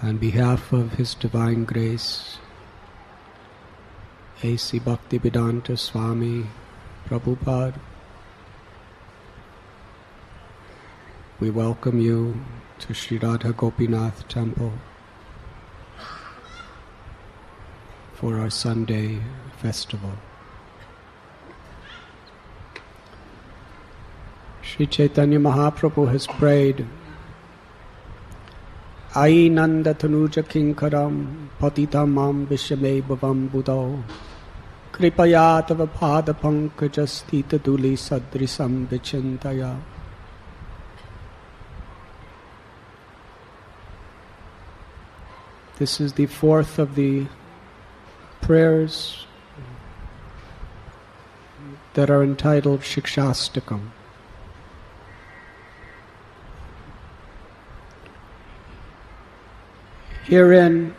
On behalf of His Divine Grace, A.C. Bhaktivedanta Swami Prabhupada, we welcome you to Sri Radha Gopinath Temple for our Sunday festival. Sri Chaitanya Mahaprabhu has prayed, Ai Nanda Tanuja Kinkaram Patitam Mam Vishame Bhavam Buddho Kripaya Tava Pada Pankajastita Duli Sadrisam Vichintaya. This is the fourth of the prayers that are entitled Shikshastakam. Herein,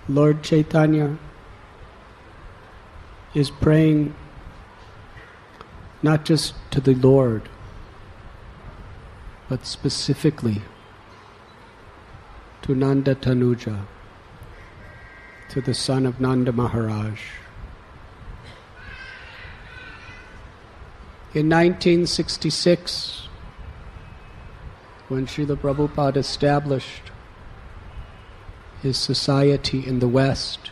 Lord Chaitanya is praying not just to the Lord, but specifically to Nanda Tanuja, to the son of Nanda Maharaj. In 1966, when Srila Prabhupada established his society in the West,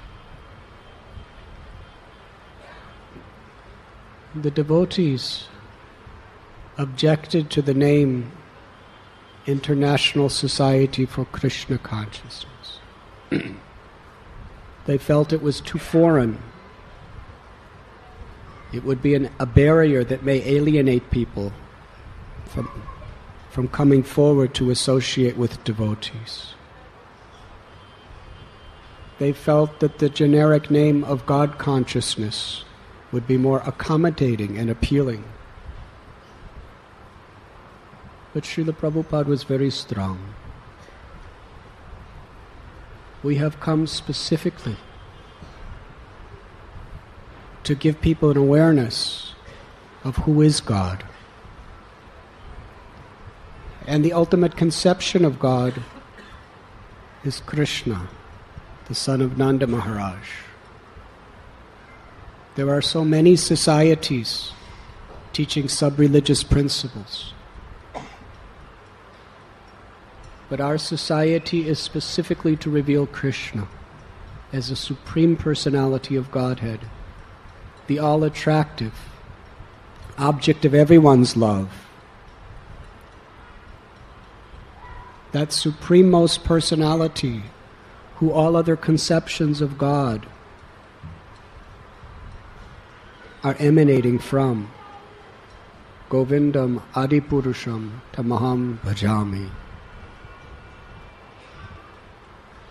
the devotees objected to the name International Society for Krishna Consciousness. They felt it was too foreign. It would be a barrier that may alienate people from coming forward to associate with devotees. They felt that the generic name of God consciousness would be more accommodating and appealing. But Srila Prabhupada was very strong. We have come specifically to give people an awareness of who is God. And the ultimate conception of God is Krishna, the son of Nanda Maharaj. There are so many societies teaching sub-religious principles. But our society is specifically to reveal Krishna as the supreme personality of Godhead, the all-attractive object of everyone's love. That suprememost personality who all other conceptions of God are emanating from. Govindam Adipurusham Tamaham Bhajami.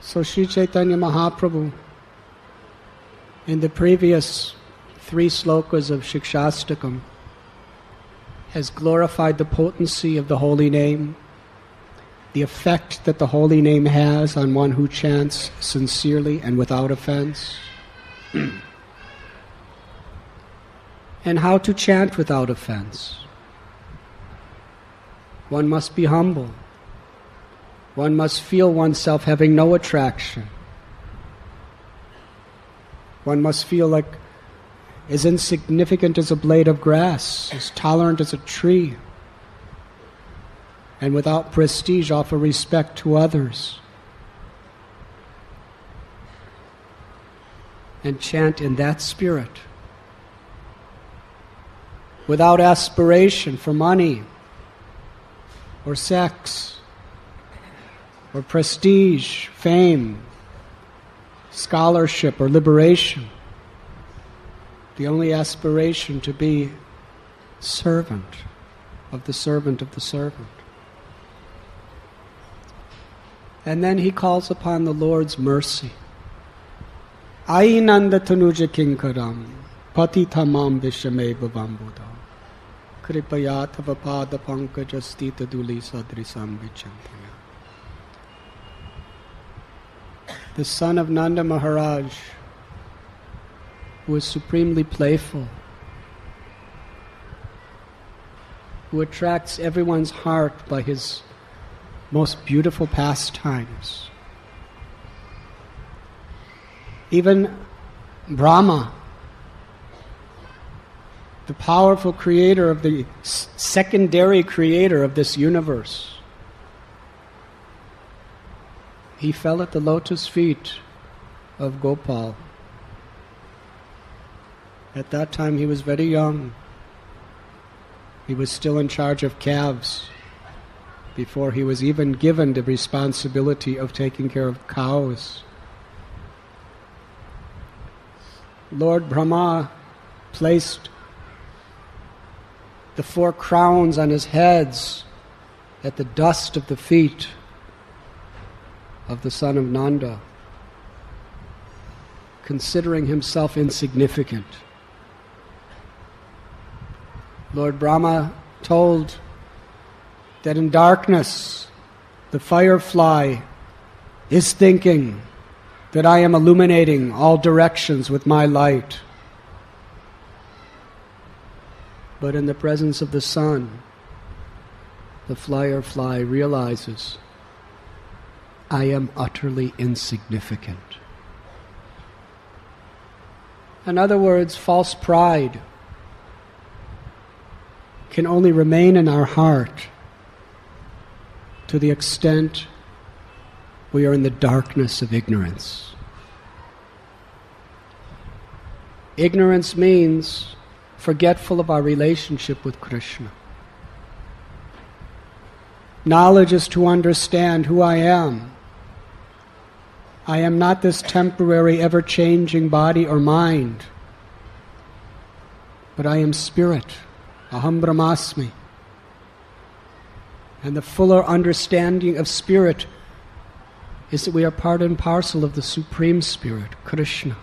So Sri Chaitanya Mahaprabhu, in the previous 3 slokas of Shikshastakam, has glorified the potency of the holy name, the effect that the holy name has on one who chants sincerely and without offense, and how to chant without offense. One must be humble. One must feel oneself having no attraction. One must feel like as insignificant as a blade of grass, as tolerant as a tree, and without prestige offer respect to others. And chant in that spirit, without aspiration for money, or sex, or prestige, fame, scholarship, or liberation. The only aspiration to be servant of the servant of the servant. And then he calls upon the Lord's mercy. Ai Nanda Tanuja Kinkaram Patitamam Vishame Bhavam Buddha Kripaya Tava Pada Pankajastita Duli Sadrisam Vichantaya. The son of Nanda Maharaj, who is supremely playful, who attracts everyone's heart by his most beautiful pastimes, Even Brahma, the powerful creator of the secondary creator of this universe, he fell at the lotus feet of Gopal. At that time he was very young. He was still in charge of calves before he was even given the responsibility of taking care of cows. Lord Brahma placed the 4 crowns on his heads at the dust of the feet of the son of Nanda, considering himself insignificant. Lord Brahma told that in darkness the firefly is thinking that I am illuminating all directions with my light. But in the presence of the sun, the firefly realizes, I am utterly insignificant. In other words, false pride can only remain in our heart to the extent we are in the darkness of ignorance. Ignorance means forgetful of our relationship with Krishna. Knowledge is to understand who I am. I am not this temporary, ever-changing body or mind, but I am spirit. Aham Brahmasmi. And the fuller understanding of spirit is that we are part and parcel of the Supreme Spirit, Krishna.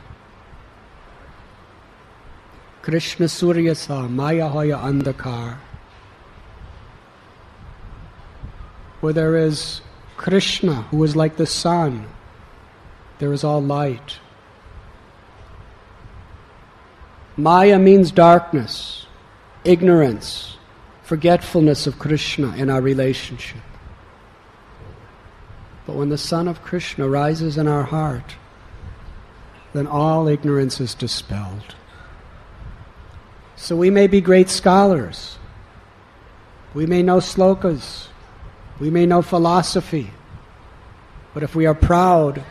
Krishna Suryasa Maya Hoya Andhakar. Where there is Krishna, who is like the sun, there is all light. Maya means darkness, ignorance, forgetfulness of Krishna in our relationship. But when the sun of Krishna rises in our heart, then all ignorance is dispelled. So we may be great scholars, we may know slokas, we may know philosophy, but if we are proud,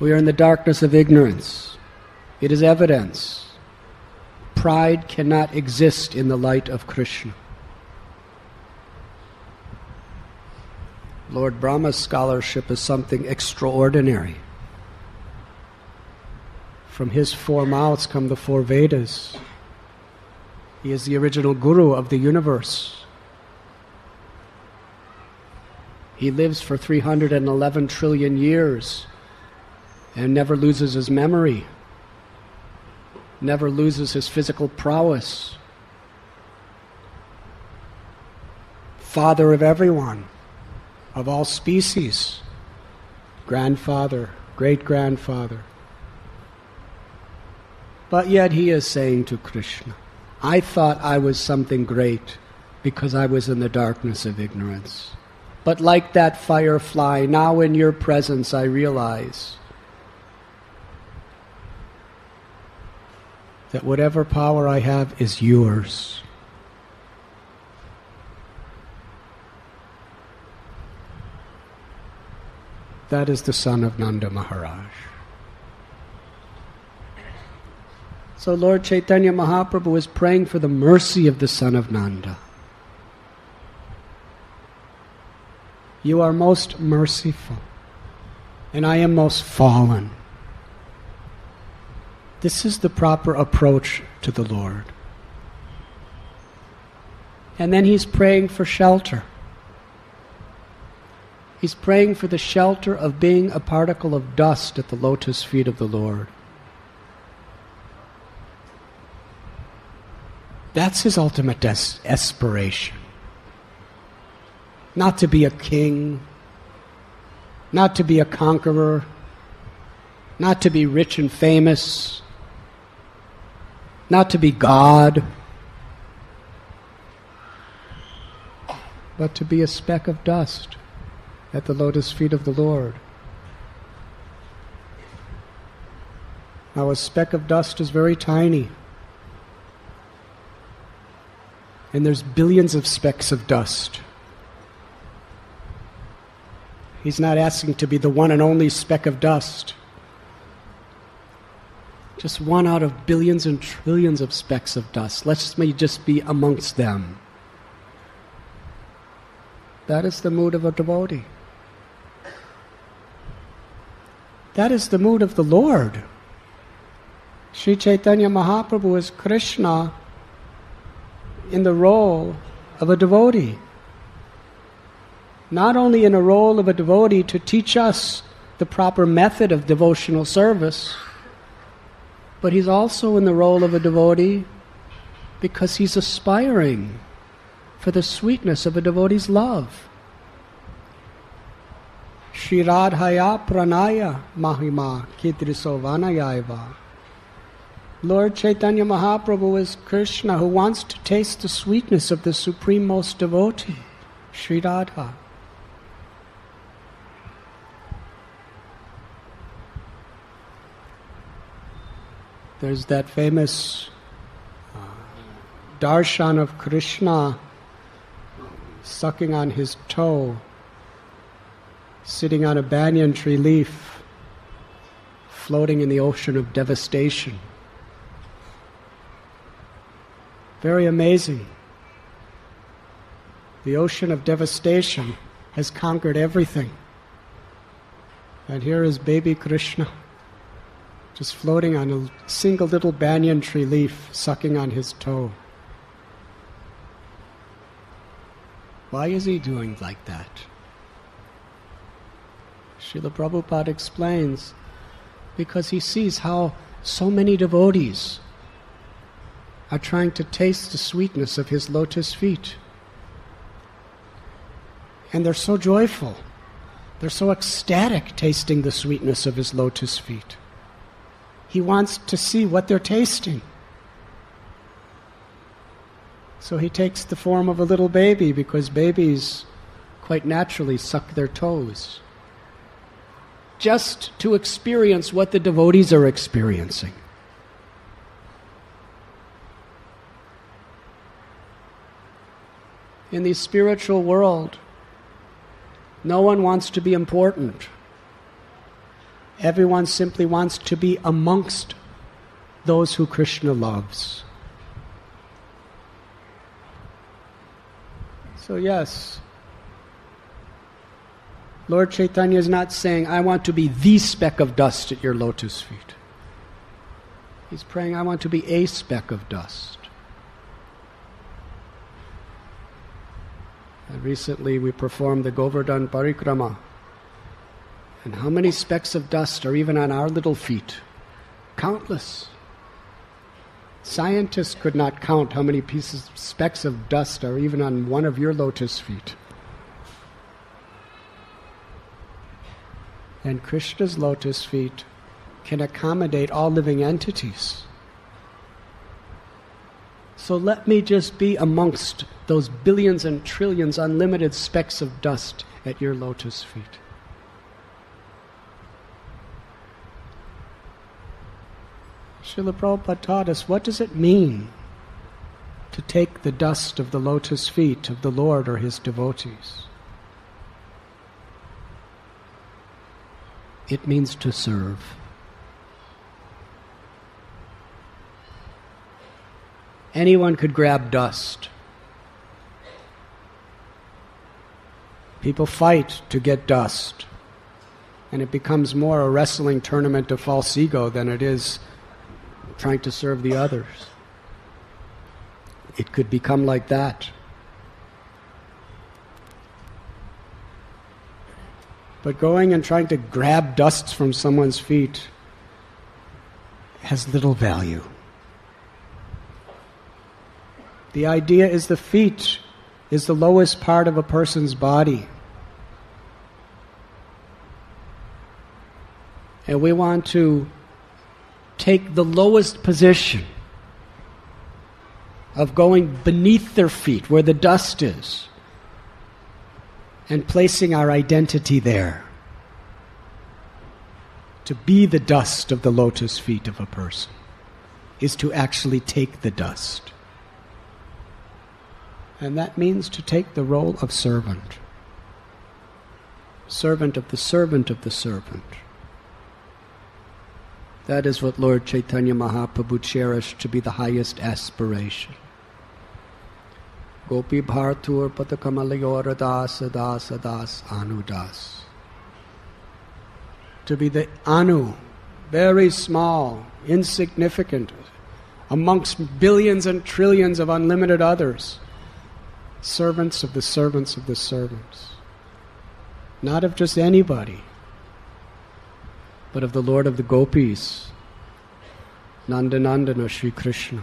we are in the darkness of ignorance. It is evidence. Pride cannot exist in the light of Krishna. Lord Brahma's scholarship is something extraordinary. From his 4 mouths come the 4 Vedas. He is the original guru of the universe. He lives for 311 trillion years and never loses his memory, never loses his physical prowess. Father of everyone, of all species, grandfather, great-grandfather. But yet he is saying to Krishna, I thought I was something great because I was in the darkness of ignorance. But like that firefly, now in your presence I realize that whatever power I have is yours. That is the son of Nanda Maharaj. So Lord Chaitanya Mahaprabhu is praying for the mercy of the son of Nanda. You are most merciful, and I am most fallen. This is the proper approach to the Lord. And then he's praying for shelter. He's praying for the shelter of being a particle of dust at the lotus feet of the Lord. That's his ultimate aspiration. Not to be a king, not to be a conqueror, not to be rich and famous, not to be God, but to be a speck of dust at the lotus feet of the Lord. Now a speck of dust is very tiny. And there's billions of specks of dust. He's not asking to be the one and only speck of dust. Just one out of billions and trillions of specks of dust. Let me just be amongst them. That is the mood of a devotee. That is the mood of the Lord. Sri Chaitanya Mahaprabhu is Krishna in the role of a devotee. Not only in a role of a devotee to teach us the proper method of devotional service, but he's also in the role of a devotee because he's aspiring for the sweetness of a devotee's love. Shri Radhaya Pranaya Mahima Kidriso Vanayaiva. Lord Chaitanya Mahaprabhu is Krishna who wants to taste the sweetness of the Supreme Most Devotee, Sri Radha. There's that famous darshan of Krishna sucking on his toe, sitting on a banyan tree leaf, floating in the ocean of devastation. Very amazing. The ocean of devastation has conquered everything. And here is baby Krishna, just floating on a single little banyan tree leaf, sucking on his toe. Why is he doing like that? Srila Prabhupada explains, because he sees how so many devotees are trying to taste the sweetness of his lotus feet. And they're so joyful. They're so ecstatic tasting the sweetness of his lotus feet. He wants to see what they're tasting. So he takes the form of a little baby, because babies quite naturally suck their toes, just to experience what the devotees are experiencing. In the spiritual world, no one wants to be important. Everyone simply wants to be amongst those who Krishna loves. So yes, Lord Chaitanya is not saying, I want to be the speck of dust at your lotus feet. He's praying, I want to be a speck of dust. And recently we performed the Govardhan Parikrama. And how many specks of dust are even on our little feet? Countless. Scientists could not count how many specks of dust are even on one of your lotus feet. And Krishna's lotus feet can accommodate all living entities. So let me just be amongst those billions and trillions unlimited specks of dust at your lotus feet. Srila Prabhupada taught us, what does it mean to take the dust of the lotus feet of the Lord or his devotees? It means to serve. Anyone could grab dust. People fight to get dust. And it becomes more a wrestling tournament of false ego than it is trying to serve the others. It could become like that. But going and trying to grab dust from someone's feet has little value. The idea is the feet is the lowest part of a person's body. And we want to take the lowest position of going beneath their feet, where the dust is, and placing our identity there. To be the dust of the lotus feet of a person is to actually take the dust. And that means to take the role of servant. Servant of the servant of the servant. That is what Lord Chaitanya Mahaprabhu cherished to be the highest aspiration. Gopi bhartur patakamalayora das das das anudas. To be the anu, very small, insignificant, amongst billions and trillions of unlimited others. Servants of the servants of the servants. Not of just anybody, but of the Lord of the Gopis, Nandanandana Sri Krishna.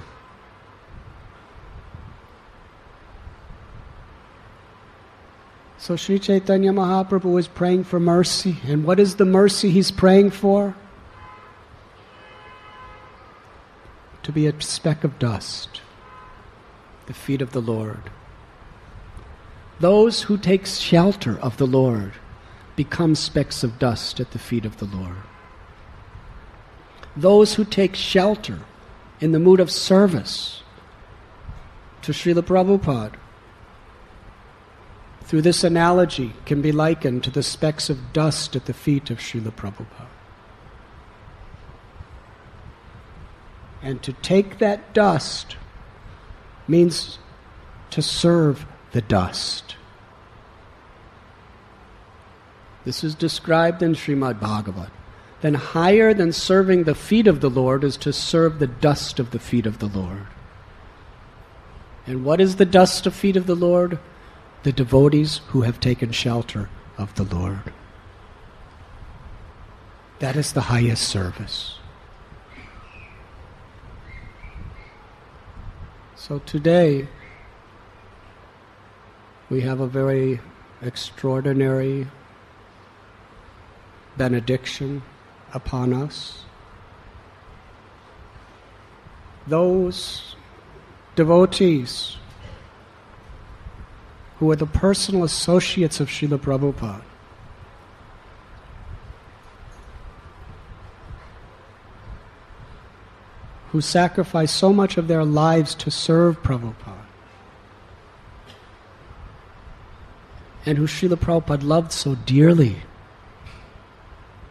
So Sri Chaitanya Mahaprabhu is praying for mercy. And what is the mercy he's praying for? To be a speck of dust, the feet of the Lord. Those who take shelter of the Lord become specks of dust at the feet of the Lord. Those who take shelter in the mood of service to Srila Prabhupada, through this analogy, can be likened to the specks of dust at the feet of Srila Prabhupada. And to take that dust means to serve the dust. This is described in Srimad Bhagavat. Then higher than serving the feet of the Lord is to serve the dust of the feet of the Lord. And what is the dust of feet of the Lord? The devotees who have taken shelter of the Lord. That is the highest service. So today, we have a very extraordinary benediction upon us. Those devotees who are the personal associates of Srila Prabhupada, who sacrifice so much of their lives to serve Prabhupada, and who Srila Prabhupada loved so dearly.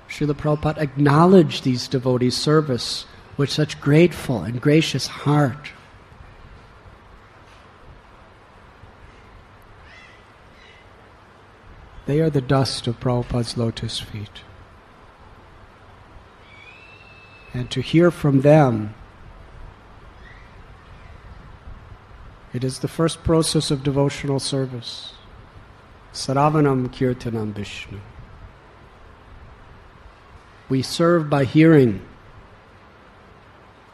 Srila Prabhupada acknowledged these devotees' service with such grateful and gracious heart. They are the dust of Prabhupada's lotus feet. And to hear from them, it is the first process of devotional service. Saravanam Kirtanam Vishnu. We serve by hearing.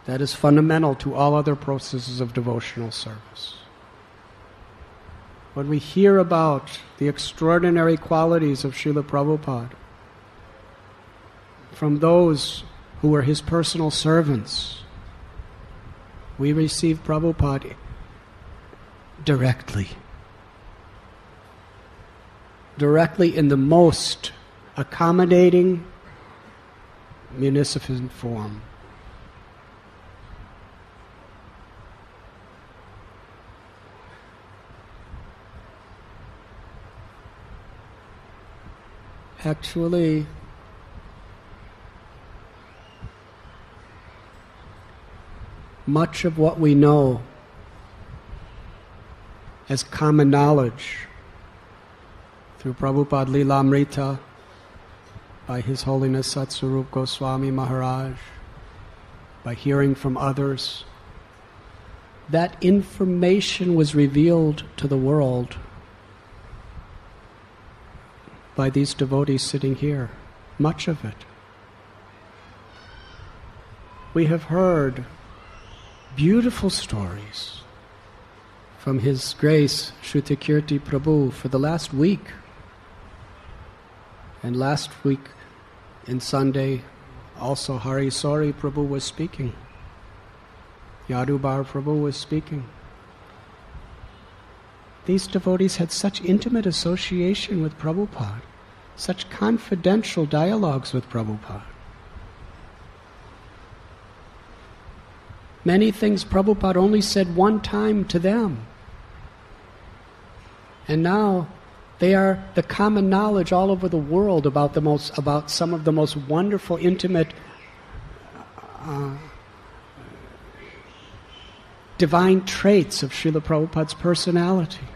That is fundamental to all other processes of devotional service. When we hear about the extraordinary qualities of Srila Prabhupada from those who were his personal servants, we receive Prabhupada directly in the most accommodating, munificent form. Actually, much of what we know as common knowledge through Prabhupada Lilamrita, by His Holiness Satsvarup Goswami Maharaj, by hearing from others, that information was revealed to the world by these devotees sitting here, much of it. We have heard beautiful stories from His Grace Shrutikirti Prabhu for the last week. And last week, in Sunday, also Hari Sori Prabhu was speaking. Yadubar Prabhu was speaking. These devotees had such intimate association with Prabhupada, such confidential dialogues with Prabhupada. Many things Prabhupada only said one time to them. And now they are the common knowledge all over the world about some of the most wonderful, intimate, divine traits of Srila Prabhupada's personality.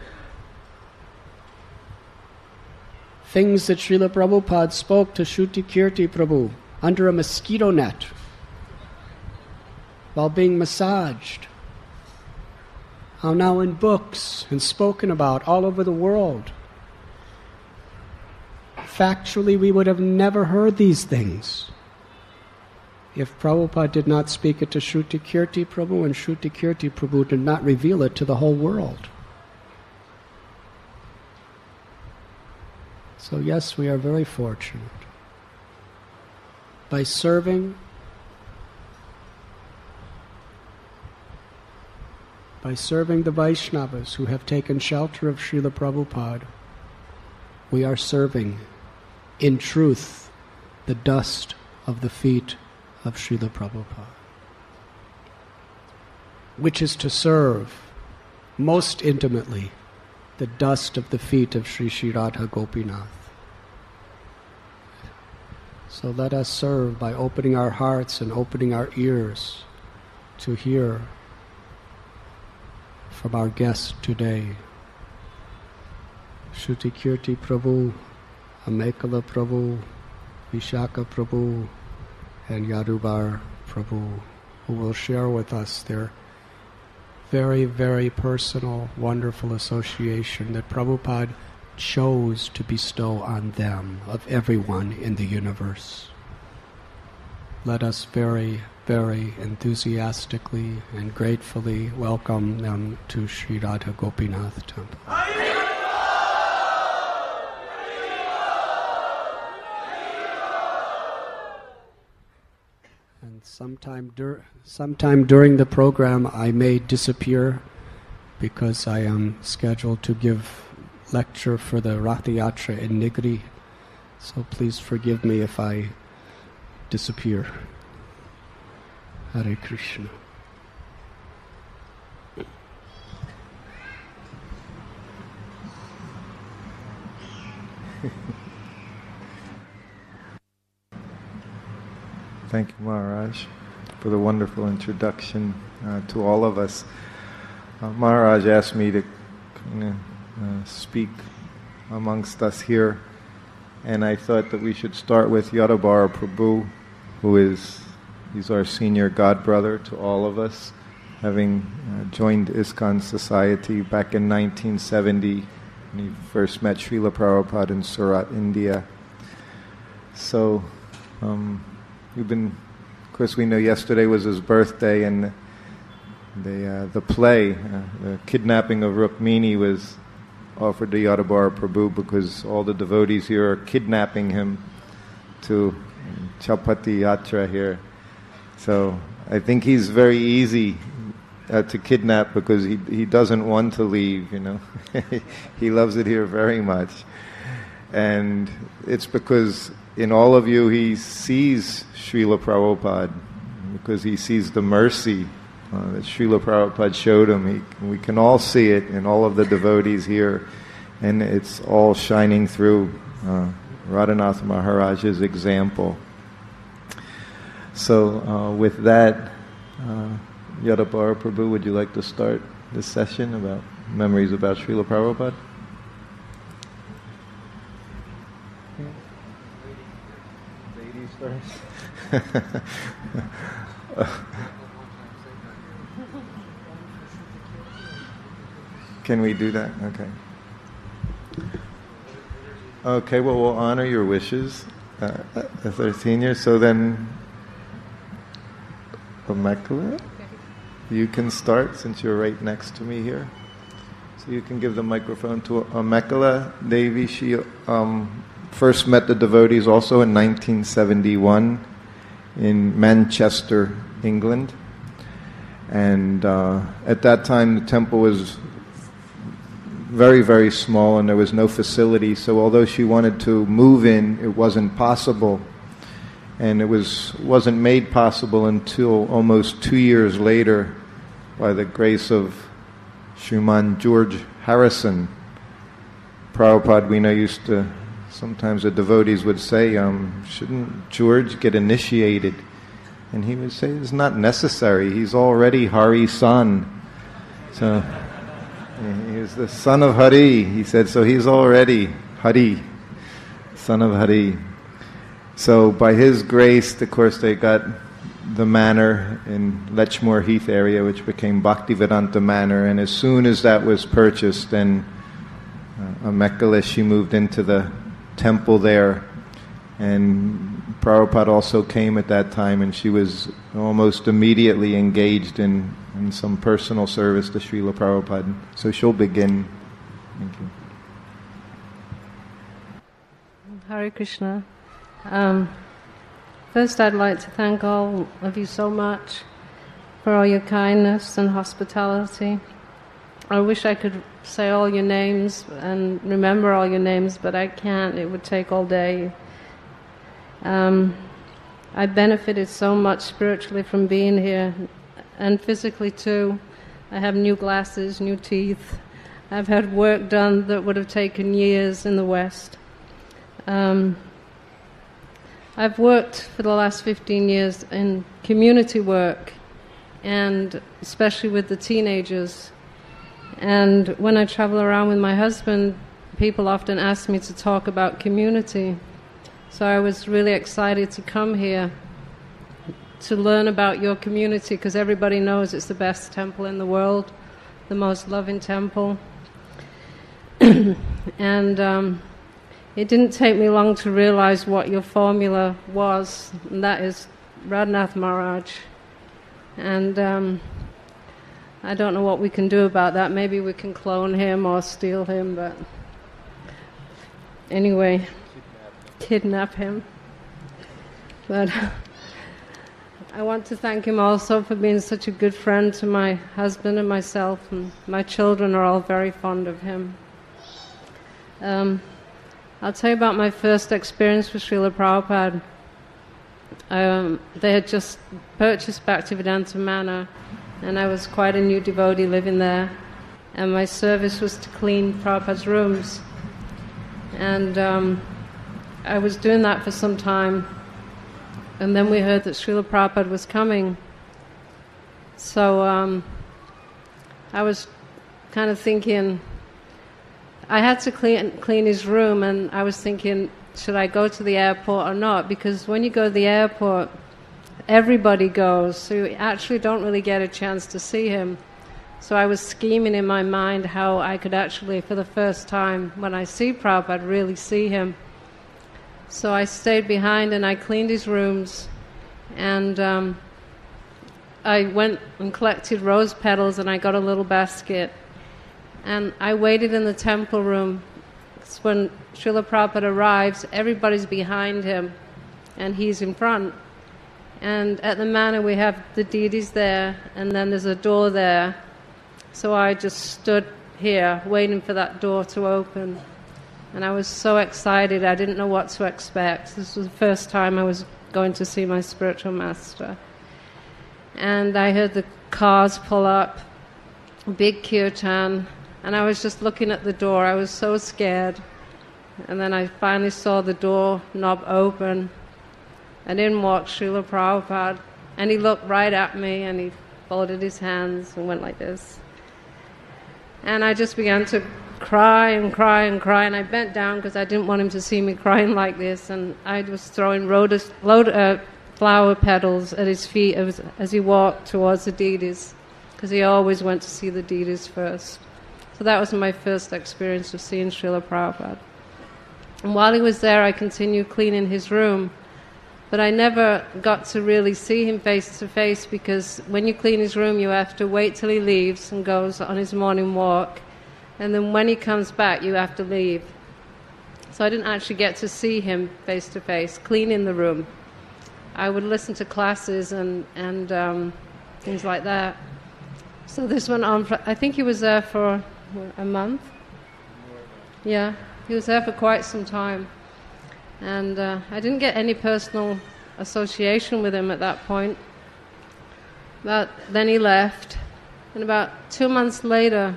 Things that Srila Prabhupada spoke to Shruti Kirti Prabhu under a mosquito net while being massaged, are now in books and spoken about all over the world. Factually, we would have never heard these things if Prabhupada did not speak it to Shruti Kirti Prabhu and Shruti Kirti Prabhu did not reveal it to the whole world. So yes, we are very fortunate. By serving the Vaishnavas who have taken shelter of Srila Prabhupada, we are serving, in truth, the dust of the feet of Srila Prabhupada, which is to serve most intimately the dust of the feet of Sri Sri Radha Gopinath. So let us serve by opening our hearts and opening our ears to hear from our guest today, Shruti Kirti Prabhu, Amekala Prabhu, Vishaka Prabhu, and Yadubar Prabhu, who will share with us their very, very personal, wonderful association that Prabhupada chose to bestow on them, of everyone in the universe. Let us very, very enthusiastically and gratefully welcome them to Sri Radha Gopinath Temple. And sometime during the program I may disappear because I am scheduled to give lecture for the Ratha Yatra in Nigri, so please forgive me if I disappear. Hare Krishna. Thank you, Maharaj, for the wonderful introduction to all of us. Maharaj asked me to speak amongst us here, and I thought that we should start with Yadabara Prabhu, he's our senior godbrother to all of us, having joined ISKCON Society back in 1970 when he first met Srila Prabhupada in Surat, India. So, of course we know yesterday was his birthday, and the play, the kidnapping of Rukmini, was offered to Yadabara Prabhu because all the devotees here are kidnapping him to Chaupati Yatra here. So I think he's very easy to kidnap because he doesn't want to leave, He loves it here very much. And it's because in all of you he sees Srila Prabhupada, because he sees the mercy that Srila Prabhupada showed him. We can all see it in all of the devotees here, and it's all shining through Radhanath Maharaj's example. So with that, Yadabara Prabhu, would you like to start this session about memories about Srila Prabhupada? Ladies first. Can we do that? Okay, well, we'll honor your wishes, 13 years. So then, Amekala, you can start since you're right next to me here. So you can give the microphone to Amekala Devi. She first met the devotees also in 1971 in Manchester, England. And at that time the temple was very, very small and there was no facility. So although she wanted to move in, it wasn't possible. And it wasn't made possible until almost 2 years later by the grace of Sriman George Harrison. Prabhupada, we know, used to, sometimes the devotees would say, shouldn't George get initiated? And he would say, it's not necessary, he's already Hari's son. So, he was the son of Hari, he said, so he's already Hari, son of Hari. So by his grace, of course, they got the manor in Lechmore Heath area, which became Bhaktivedanta Manor, and as soon as that was purchased, then Amekala, she moved into the temple there, and Prabhupada also came at that time, and she was almost immediately engaged in some personal service to Srila Prabhupada. So she'll begin. Thank you. Hare Krishna. First, I'd like to thank all of you so much for all your kindness and hospitality. I wish I could say all your names and remember all your names, but I can't. It would take all day. I benefited so much spiritually from being here, and physically too. I have new glasses, new teeth. I've had work done that would have taken years in the West. I've worked for the last 15 years in community work, and especially with the teenagers. And when I travel around with my husband, people often ask me to talk about community. So I was really excited to come here to learn about your community, because everybody knows it's the best temple in the world, the most loving temple. And it didn't take me long to realize what your formula was, and that is Radhanath Maharaj. And I don't know what we can do about that. Maybe we can clone him or steal him, but anyway, kidnap him. But I want to thank him also for being such a good friend to my husband and myself, and my children are all very fond of him. I'll tell you about my first experience with Srila Prabhupada. They had just purchased Bhaktivedanta Manor, and I was quite a new devotee living there. And my service was to clean Prabhupada's rooms. And I was doing that for some time. And then we heard that Srila Prabhupada was coming. So I was kind of thinking, I had to clean his room, and I was thinking, should I go to the airport or not? Because when you go to the airport, everybody goes, so you actually don't really get a chance to see him. So I was scheming in my mind how I could actually, for the first time, when I see Prabhupada, really see him. So I stayed behind and I cleaned his rooms, and I went and collected rose petals, and I got a little basket. And I waited in the temple room. When Srila Prabhupada arrives, everybody's behind him, and he's in front. And at the manor we have the deities there, and then there's a door there. So I just stood here, waiting for that door to open. And I was so excited, I didn't know what to expect. This was the first time I was going to see my spiritual master. And I heard the cars pull up, big kirtan, and I was just looking at the door. I was so scared. And then I finally saw the door knob open, and in walked Srila Prabhupada. And he looked right at me, and he folded his hands and went like this. And I just began to cry and cry and cry, and I bent down because I didn't want him to see me crying like this. And I was throwing flower petals at his feet as he walked towards the deities, because he always went to see the deities first. So that was my first experience of seeing Srila Prabhupada. And while he was there, I continued cleaning his room. But I never got to really see him face to face, because when you clean his room, you have to wait till he leaves and goes on his morning walk. And then when he comes back, you have to leave. So I didn't actually get to see him face to face, cleaning the room. I would listen to classes and things like that. So this went on for, I think he was there for a month. Yeah, he was there for quite some time. And I didn't get any personal association with him at that point. But then he left, and about 2 months later,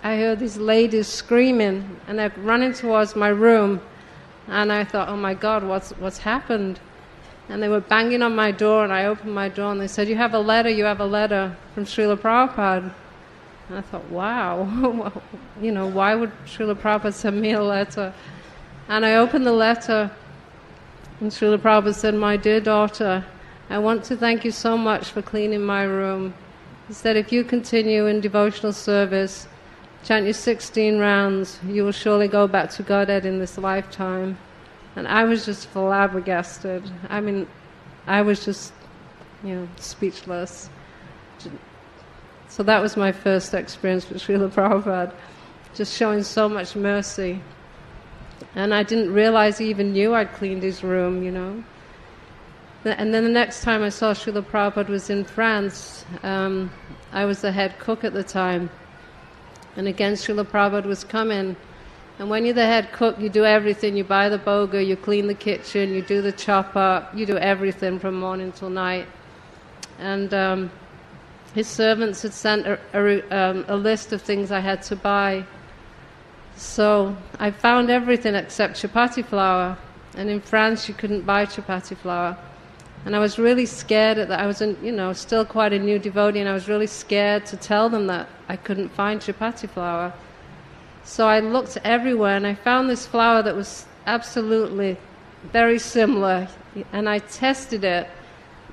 I heard these ladies screaming, and they're running towards my room, and I thought, oh my God, what's happened? And they were banging on my door, and I opened my door, and they said, you have a letter from Srila Prabhupada. And I thought, wow, why would Srila Prabhupada send me a letter? And I opened the letter, and Srila Prabhupada said, my dear daughter, I want to thank you so much for cleaning my room. He said, if you continue in devotional service, chant your 16 rounds, you will surely go back to Godhead in this lifetime. And I was just flabbergasted. I mean, I was just, speechless. So that was my first experience with Srila Prabhupada, just showing so much mercy. And I didn't realize he even knew I'd cleaned his room, And then the next time I saw Srila Prabhupada was in France. I was the head cook at the time. And again, Srila Prabhupada was coming. And when you're the head cook, you do everything. You buy the boga, you clean the kitchen, you do the chop up, you do everything from morning till night. And his servants had sent a list of things I had to buy. So I found everything except chapati flour. And in France, you couldn't buy chapati flour. And I was really scared that I was, still quite a new devotee, and I was really scared to tell them that I couldn't find chapati flour. So I looked everywhere, and I found this flour that was absolutely very similar. And I tested it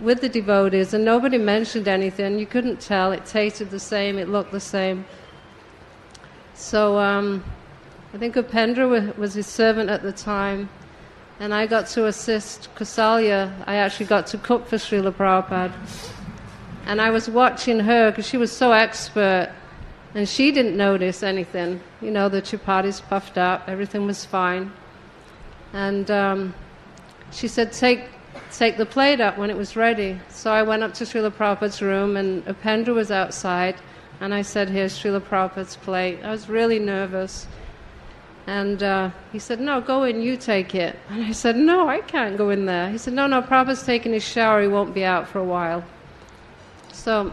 with the devotees, and nobody mentioned anything. You couldn't tell. It tasted the same. It looked the same. So I think Upendra was his servant at the time. And I got to assist Kausalya. I actually got to cook for Srila Prabhupada. And I was watching her because she was so expert. And she didn't notice anything. The chapatis puffed up. Everything was fine. And she said, take the plate up when it was ready. So I went up to Srila Prabhupada's room, and Upendra was outside. And I said, here's Srila Prabhupada's plate. I was really nervous. And he said, no, go in, you take it. And I said, no, I can't go in there. He said, no, Prabhupada's taking his shower, he won't be out for a while. So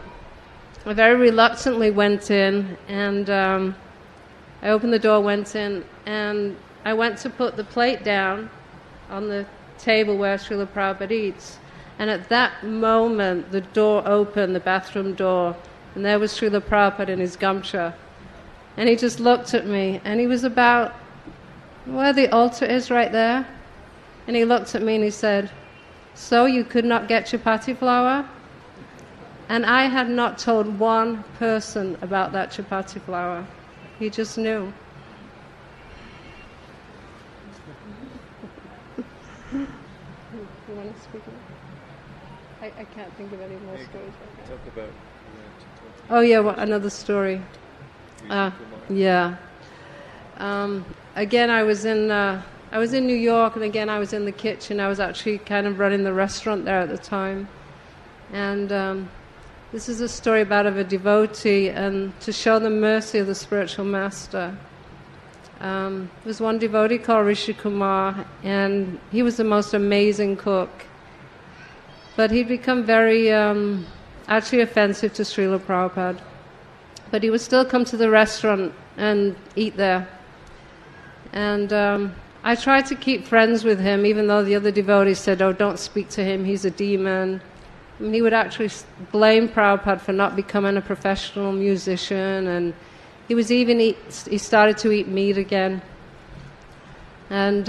I very reluctantly went in, and I opened the door, went in, and I went to put the plate down on the table where Srila Prabhupada eats. And at that moment, the door opened, the bathroom door, and there was Srila Prabhupada in his gamcha. And he just looked at me, and he was about where the altar is right there. And he looked at me and he said, so you could not get chapati flour? And I had not told one person about that chapati flour. He just knew. You want to speak? I can't think of any more stories right now. Talk about. Oh yeah, well, another story. Yeah. Again, I was in New York, and again I was in the kitchen. I was actually kind of running the restaurant there at the time. And this is a story about a devotee, and to show the mercy of the spiritual master. There's one devotee called Rishi Kumar, and he was the most amazing cook. But he'd become very actually offensive to Srila Prabhupada. But he would still come to the restaurant and eat there. And I tried to keep friends with him, even though the other devotees said, oh, don't speak to him, he's a demon. And he would actually blame Prabhupada for not becoming a professional musician, and he started to eat meat again. And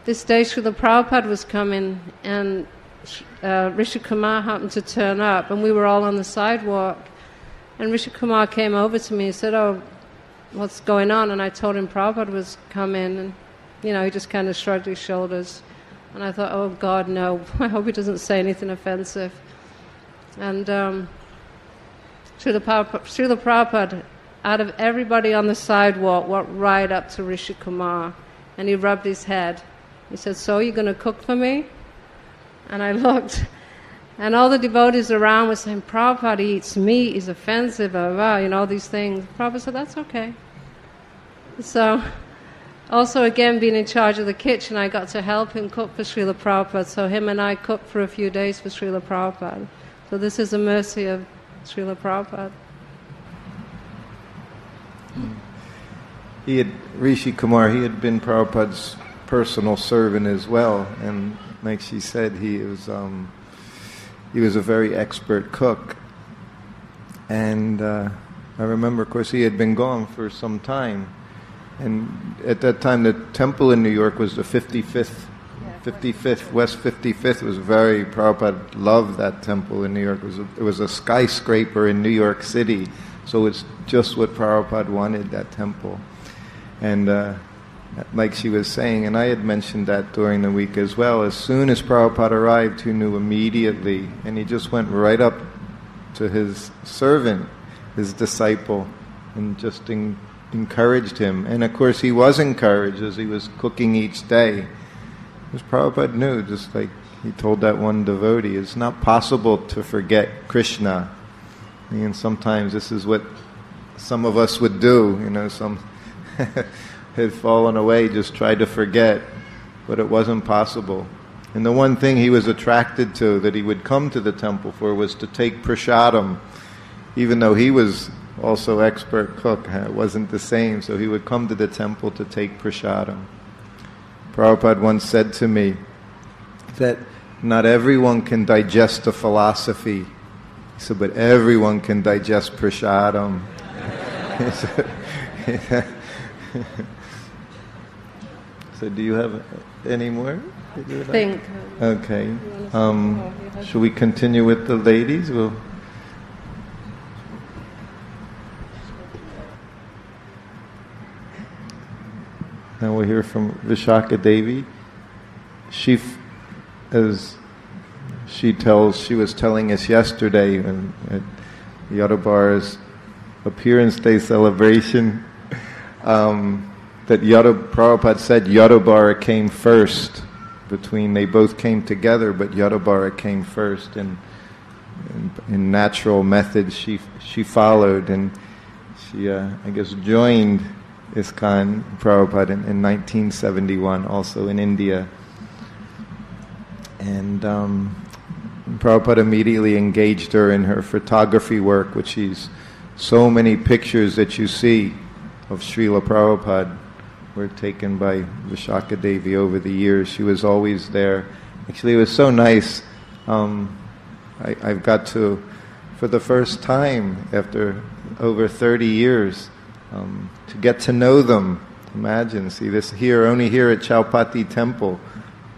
this day Srila Prabhupada was coming, and Rishi Kumar happened to turn up, and we were all on the sidewalk. And Rishi Kumar came over to me and said, oh, what's going on? And I told him Prabhupada was coming, and he just kind of shrugged his shoulders. And I thought, oh God, no, I hope he doesn't say anything offensive. And Srila Prabhupada, out of everybody on the sidewalk, walked right up to Rishi Kumar, and he rubbed his head. He said, so you're going to cook for me? And I looked, and all the devotees around were saying, Prabhupada eats meat, he's offensive, blah, blah, all these things. Prabhupada said, that's okay. So also, again, being in charge of the kitchen, I got to help him cook for Srila Prabhupada. So him and I cooked for a few days for Srila Prabhupada. So this is a mercy of Srila Prabhupada. Rishi Kumar, he had been Prabhupada's personal servant as well, and like she said, he was a very expert cook. And I remember, of course, he had been gone for some time. And at that time, the temple in New York was the 55th, West 55th was very, Prabhupada loved that temple in New York. It was a skyscraper in New York City, so it's just what Prabhupada wanted, that temple. And like she was saying, and I had mentioned that during the week as well, as soon as Prabhupada arrived, he knew immediately, and he just went right up to his servant, his disciple, and just encouraged him. And of course he was encouraged as he was cooking each day. Because Prabhupada knew, just like he told that one devotee, it's not possible to forget Krishna. And sometimes this is what some of us would do, some had fallen away, just tried to forget, but it wasn't possible. And the one thing he was attracted to, that he would come to the temple for, was to take prasadam. Even though he was also expert cook, it wasn't the same, so he would come to the temple to take prasadam. Prabhupada once said to me that not everyone can digest the philosophy. He said, but everyone can digest prasadam. So do you have any more? Think. Okay. Should we continue with the ladies? Now we'll hear from Vishaka Devi. She was telling us yesterday at Yadabar's appearance day celebration that Prabhupada said Yadabara came first. They both came together, but Yadabara came first, and in natural methods she followed, and she I guess joined ISKCON Prabhupada in 1971, also in India. And Prabhupada immediately engaged her in her photography work, which is so many pictures that you see of Srila Prabhupada were taken by Vishaka Devi over the years. She was always there. Actually, it was so nice. I've got to, for the first time after over 30 years, to get to know them. Imagine, see this here, only here at Chaupati Temple.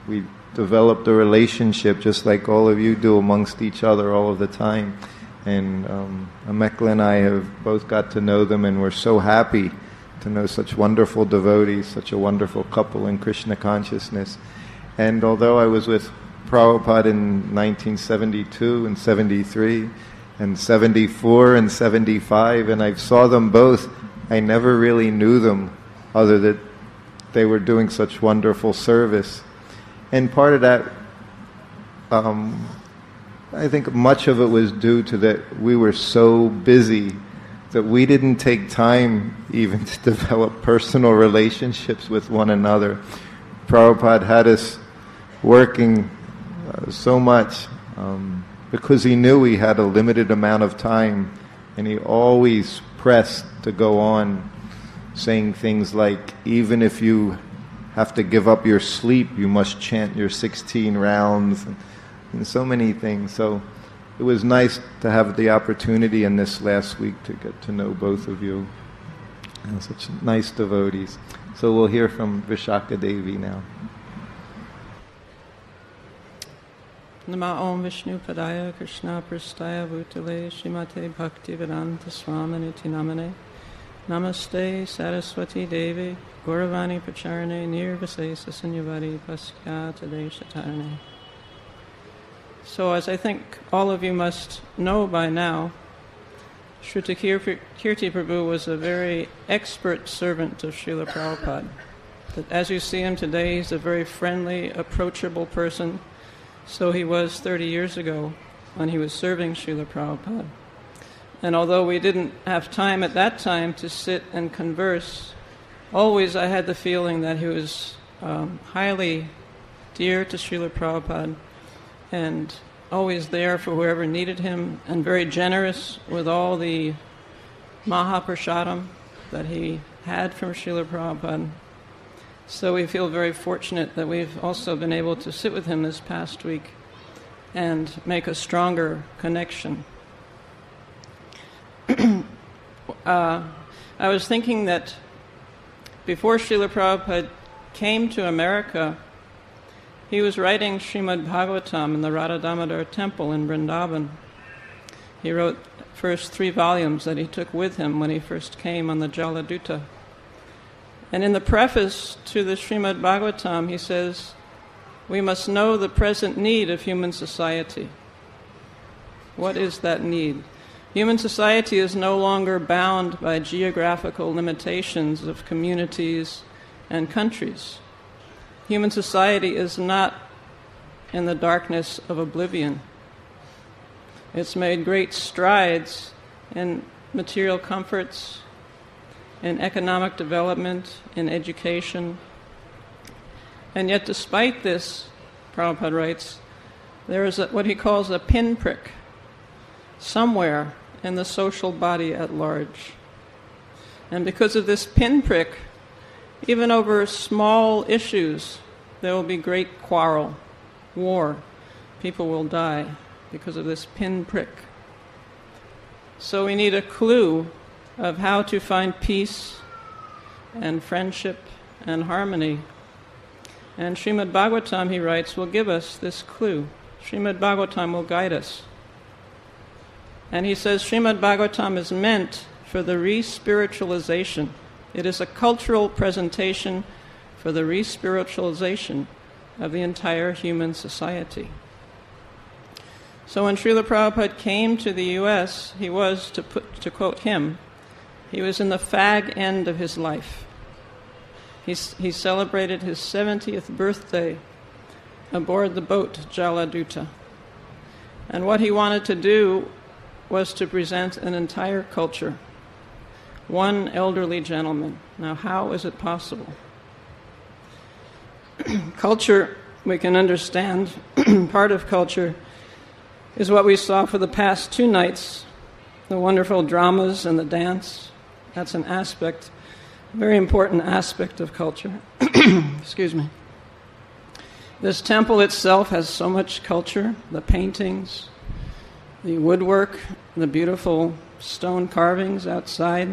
We developed a relationship just like all of you do amongst each other all of the time. And Amekla and I have both got to know them, and we're so happy to know such wonderful devotees, such a wonderful couple in Krishna consciousness. And although I was with Prabhupada in 1972 and 73 and 74 and 75, and I saw them both, I never really knew them other than they were doing such wonderful service. And part of that, I think much of it was due to that we were so busy that we didn't take time even to develop personal relationships with one another. Prabhupada had us working so much because he knew he had a limited amount of time, and he always pressed to go on, saying things like, even if you have to give up your sleep, you must chant your 16 rounds, and so many things. So it was nice to have the opportunity in this last week to get to know both of you. And such nice devotees. So we'll hear from Vishaka Devi now. Nama Om Vishnu Padaya Krishna Prastaya Bhutale Srimate Bhaktivedanta Swaminiti Namane Namaste Saraswati Devi Gauravani Pacharane Nirvasesa Sanyavari Pasyata Deshatarane. So as I think all of you must know by now, Shruta Kirti Prabhu was a very expert servant of Srila Prabhupada. That as you see him today, he's a very friendly, approachable person. So he was 30 years ago when he was serving Srila Prabhupada. And although we didn't have time at that time to sit and converse, always I had the feeling that he was highly dear to Srila Prabhupada and always there for whoever needed him, and very generous with all the Mahaprasadam that he had from Srila Prabhupada. So we feel very fortunate that we've also been able to sit with him this past week and make a stronger connection. I was thinking that before Srila Prabhupada came to America, he was writing Srimad Bhagavatam in the Radha Damodar temple in Vrindavan. He wrote first 3 volumes that he took with him when he first came on the Jaladuta. And in the preface to the Srimad Bhagavatam, he says, we must know the present need of human society. What is that need? Human society is no longer bound by geographical limitations of communities and countries. Human society is not in the darkness of oblivion. It's made great strides in material comforts, in economic development, in education. And yet despite this, Prabhupada writes, there is what he calls a pinprick somewhere in the social body at large. And because of this pinprick, even over small issues, there will be great quarrel, war. People will die because of this pinprick. So we need a clue of how to find peace and friendship and harmony. And Srimad Bhagavatam, he writes, will give us this clue. Srimad Bhagavatam will guide us. And he says Srimad Bhagavatam is meant for the re-spiritualization. It is a cultural presentation for the re-spiritualization of the entire human society. So when Srila Prabhupada came to the U.S., he was, to quote him, he was in the fag end of his life. He celebrated his 70th birthday aboard the boat Jaladuta. And what he wanted to do was to present an entire culture. One elderly gentleman. Now, how is it possible? Culture, we can understand, part of culture is what we saw for the past 2 nights, the wonderful dramas and the dance. That's an aspect, a very important aspect of culture. Excuse me. This temple itself has so much culture, the paintings, the woodwork, the beautiful stone carvings outside,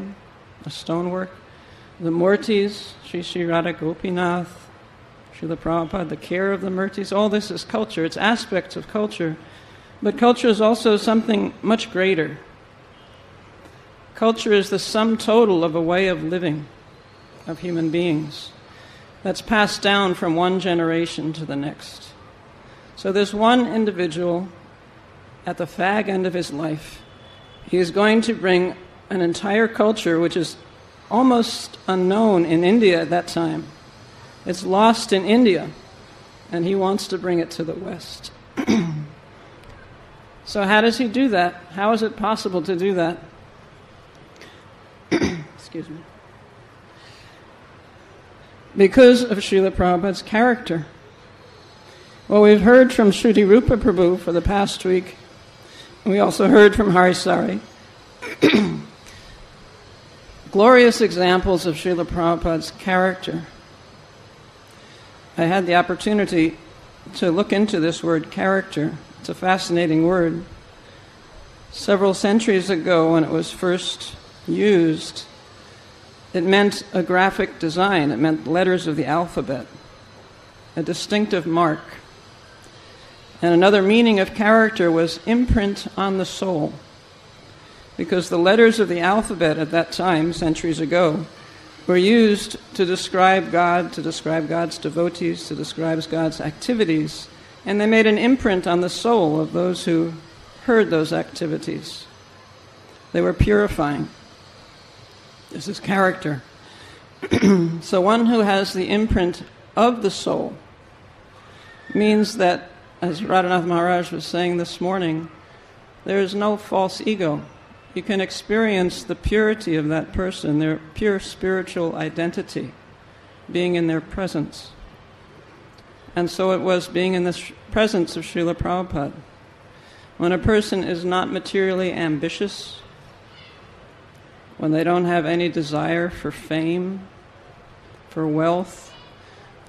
the stonework, the murtis, Sri Radha Gopinath, Srila Prabhupada, the care of the murtis, all this is culture. It's aspects of culture. But culture is also something much greater. Culture is the sum total of a way of living of human beings that's passed down from one generation to the next. So there's one individual at the fag end of his life. He is going to bring an entire culture which is almost unknown in India at that time. It's lost in India, and he wants to bring it to the West. So how does he do that? How is it possible to do that? Excuse me. Because of Srila Prabhupada's character. Well, we've heard from Shruti Rupa Prabhu for the past week. We also heard from Harisari. Glorious examples of Srila Prabhupada's character. I had the opportunity to look into this word character. It's a fascinating word. Several centuries ago, when it was first used, it meant a graphic design. It meant letters of the alphabet, a distinctive mark. And another meaning of character was imprint on the soul, because the letters of the alphabet at that time, centuries ago, were used to describe God, to describe God's devotees, to describe God's activities, and they made an imprint on the soul of those who heard those activities. They were purifying. This is character. So one who has the imprint of the soul means that, as Radhanath Maharaj was saying this morning, there is no false ego you can experience the purity of that person, their pure spiritual identity, being in their presence. And so it was being in the presence of Srila Prabhupada. When a person is not materially ambitious, when they don't have any desire for fame, for wealth,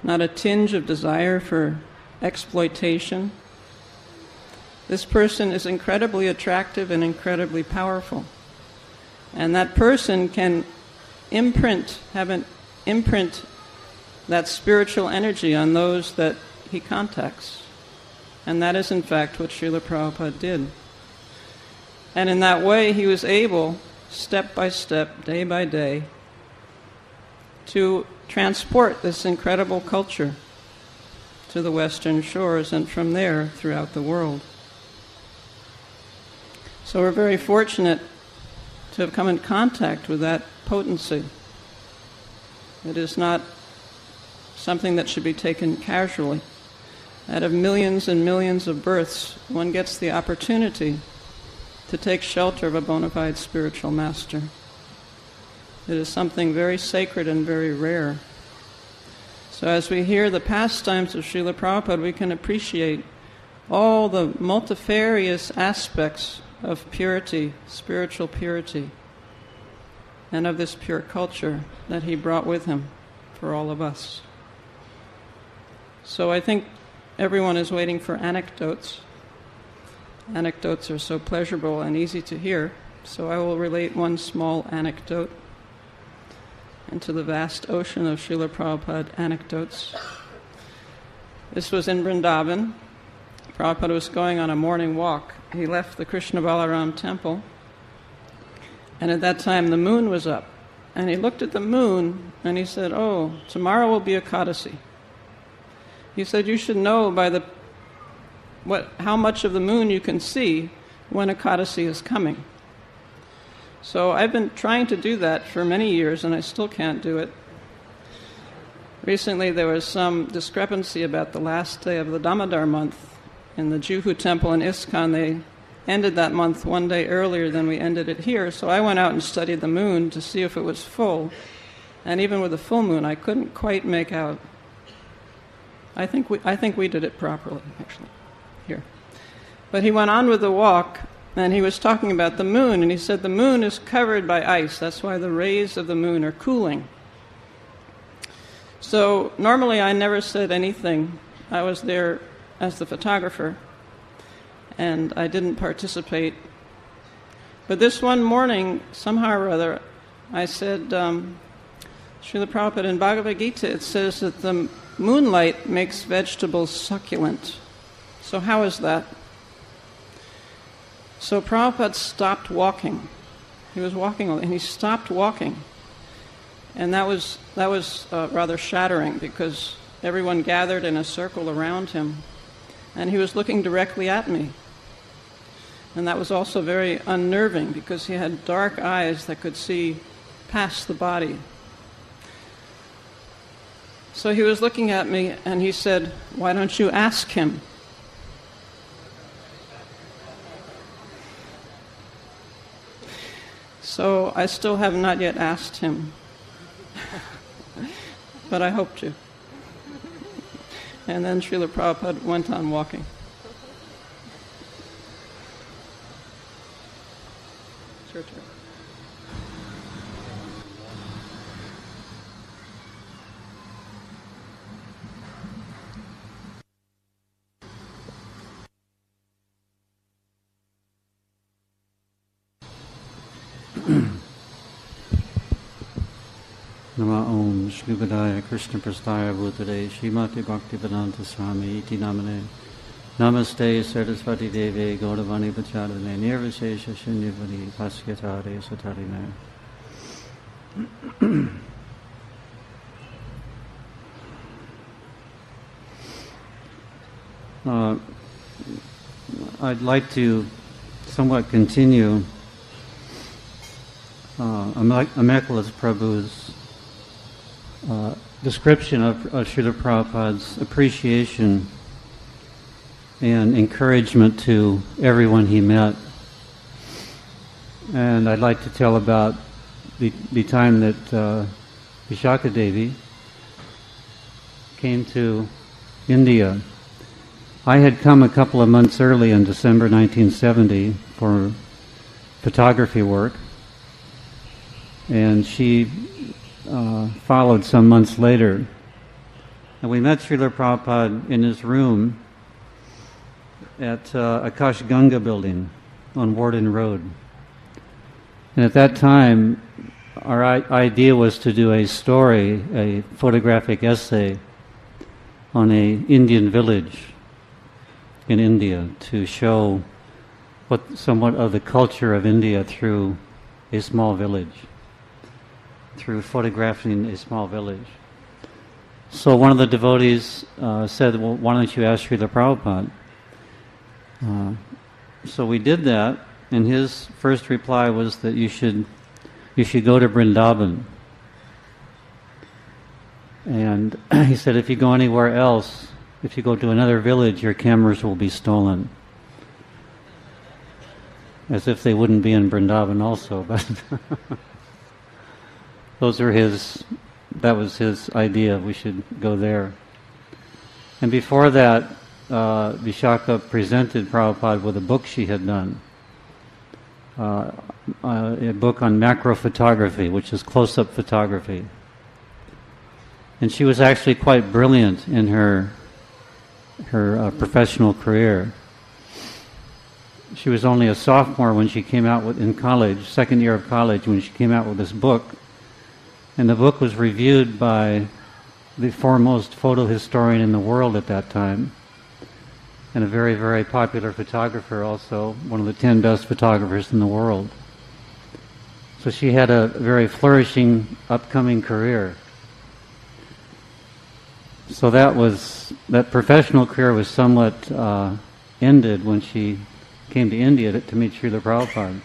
not a tinge of desire for exploitation, this person is incredibly attractive and incredibly powerful. And that person can have an imprint that spiritual energy on those that he contacts. And that is in fact what Srila Prabhupada did. And in that way he was able, step by step, day by day, to transport this incredible culture to the Western shores and from there throughout the world. So we're very fortunate to have come in contact with that potency. It is not something that should be taken casually. Out of millions and millions of births, one gets the opportunity to take shelter of a bona fide spiritual master. It is something very sacred and very rare. So as we hear the pastimes of Srila Prabhupada, we can appreciate all the multifarious aspects of purity, spiritual purity, and of this pure culture that he brought with him for all of us. So I think everyone is waiting for anecdotes. Anecdotes are so pleasurable and easy to hear, so I will relate one small anecdote into the vast ocean of Srila Prabhupada anecdotes. This was in Vrindavan. Prabhupada was going on a morning walk. He left the Krishna Balaram temple, and at that time the moon was up. And he looked at the moon and he said, "Oh, tomorrow will be Ekadasi." He said, "You should know by how much of the moon you can see when Ekadasi is coming." So I've been trying to do that for many years, and I still can't do it. Recently there was some discrepancy about the last day of the Damodar month. In the Juhu temple in ISKCON, they ended that month one day earlier than we ended it here, so I went out and studied the moon to see if it was full. And even with a full moon, I couldn't quite make out. I think we did it properly, actually, here. But he went on with the walk, and he was talking about the moon, and he said the moon is covered by ice. That's why the rays of the moon are cooling. So normally I never said anything. I was there as the photographer, and I didn't participate. But this one morning, somehow or other, I said, Srila Prabhupada, in Bhagavad Gita it says that the moonlight makes vegetables succulent. So how is that? So Prabhupada stopped walking. He was walking, and he stopped walking. And that was rather shattering, because everyone gathered in a circle around him, and he was looking directly at me. And that was also very unnerving, because he had dark eyes that could see past the body. So he was looking at me, and he said, "Why don't you ask him?" So I still have not yet asked him, but I hope to. And then Srila Prabhupada went on walking. It's your turn. Nama Om Srila Krishna Prasthaya Bhutale Srimati Bhaktivedanta Swami Iti Namane Namaste Saraswati Deve Gauravani Pacharane Nirvishesha Shunyavani Pasyatare Satarine. I'd like to somewhat continue Amekala's Prabhu's description of Srila Prabhupada's appreciation and encouragement to everyone he met. And I'd like to tell about the time that Vishaka Devi came to India. I had come a couple of months early in December 1970 for photography work, and she followed some months later. And we met Srila Prabhupada in his room at Akash Ganga building on Warden Road. And at that time, our idea was to do a story, a photographic essay on an Indian village in India to show somewhat of the culture of India through a small village, through photographing a small village. So one of the devotees said, well, why don't you ask Srila Prabhupada? So we did that, and his first reply was that you should go to Vrindavan. And he said, if you go anywhere else, if you go to another village, your cameras will be stolen. As if they wouldn't be in Vrindavan also, but that was his idea, we should go there. And before that, Vishaka presented Prabhupada with a book she had done, a book on macro photography, which is close-up photography. And she was actually quite brilliant in her professional career. She was only a sophomore when she came out in college, second year of college, when she came out with this book. And the book was reviewed by the foremost photo historian in the world at that time, and a very, very popular photographer also, one of the 10 best photographers in the world. So she had a very flourishing upcoming career. So that professional career was somewhat ended when she came to India to meet Srila Prabhupada.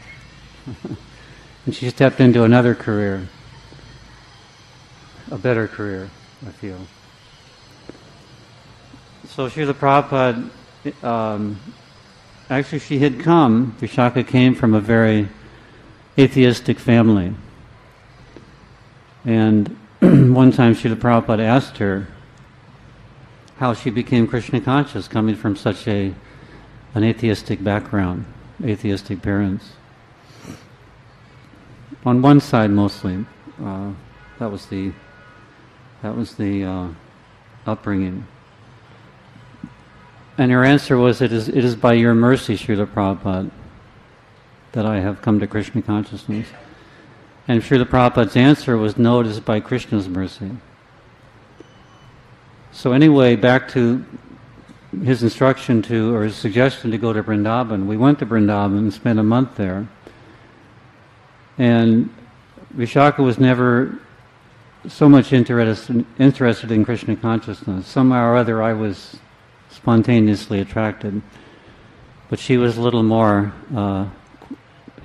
And she stepped into another career, a better career, I feel. So Srila Prabhupada, actually she had come, Vishaka came from a very atheistic family. And one time Srila Prabhupada asked her how she became Krishna conscious, coming from such an atheistic background, atheistic parents. On one side mostly, that was the upbringing. And her answer was, it is by your mercy, Srila Prabhupada, that I have come to Krishna consciousness. And Srila Prabhupada's answer was, no, it is by Krishna's mercy. So anyway, back to his instruction or his suggestion to go to Vrindavan. We went to Vrindavan and spent a month there. And Vishaka was never so much interested in Krishna consciousness. Somehow or other I was spontaneously attracted. But she was a little more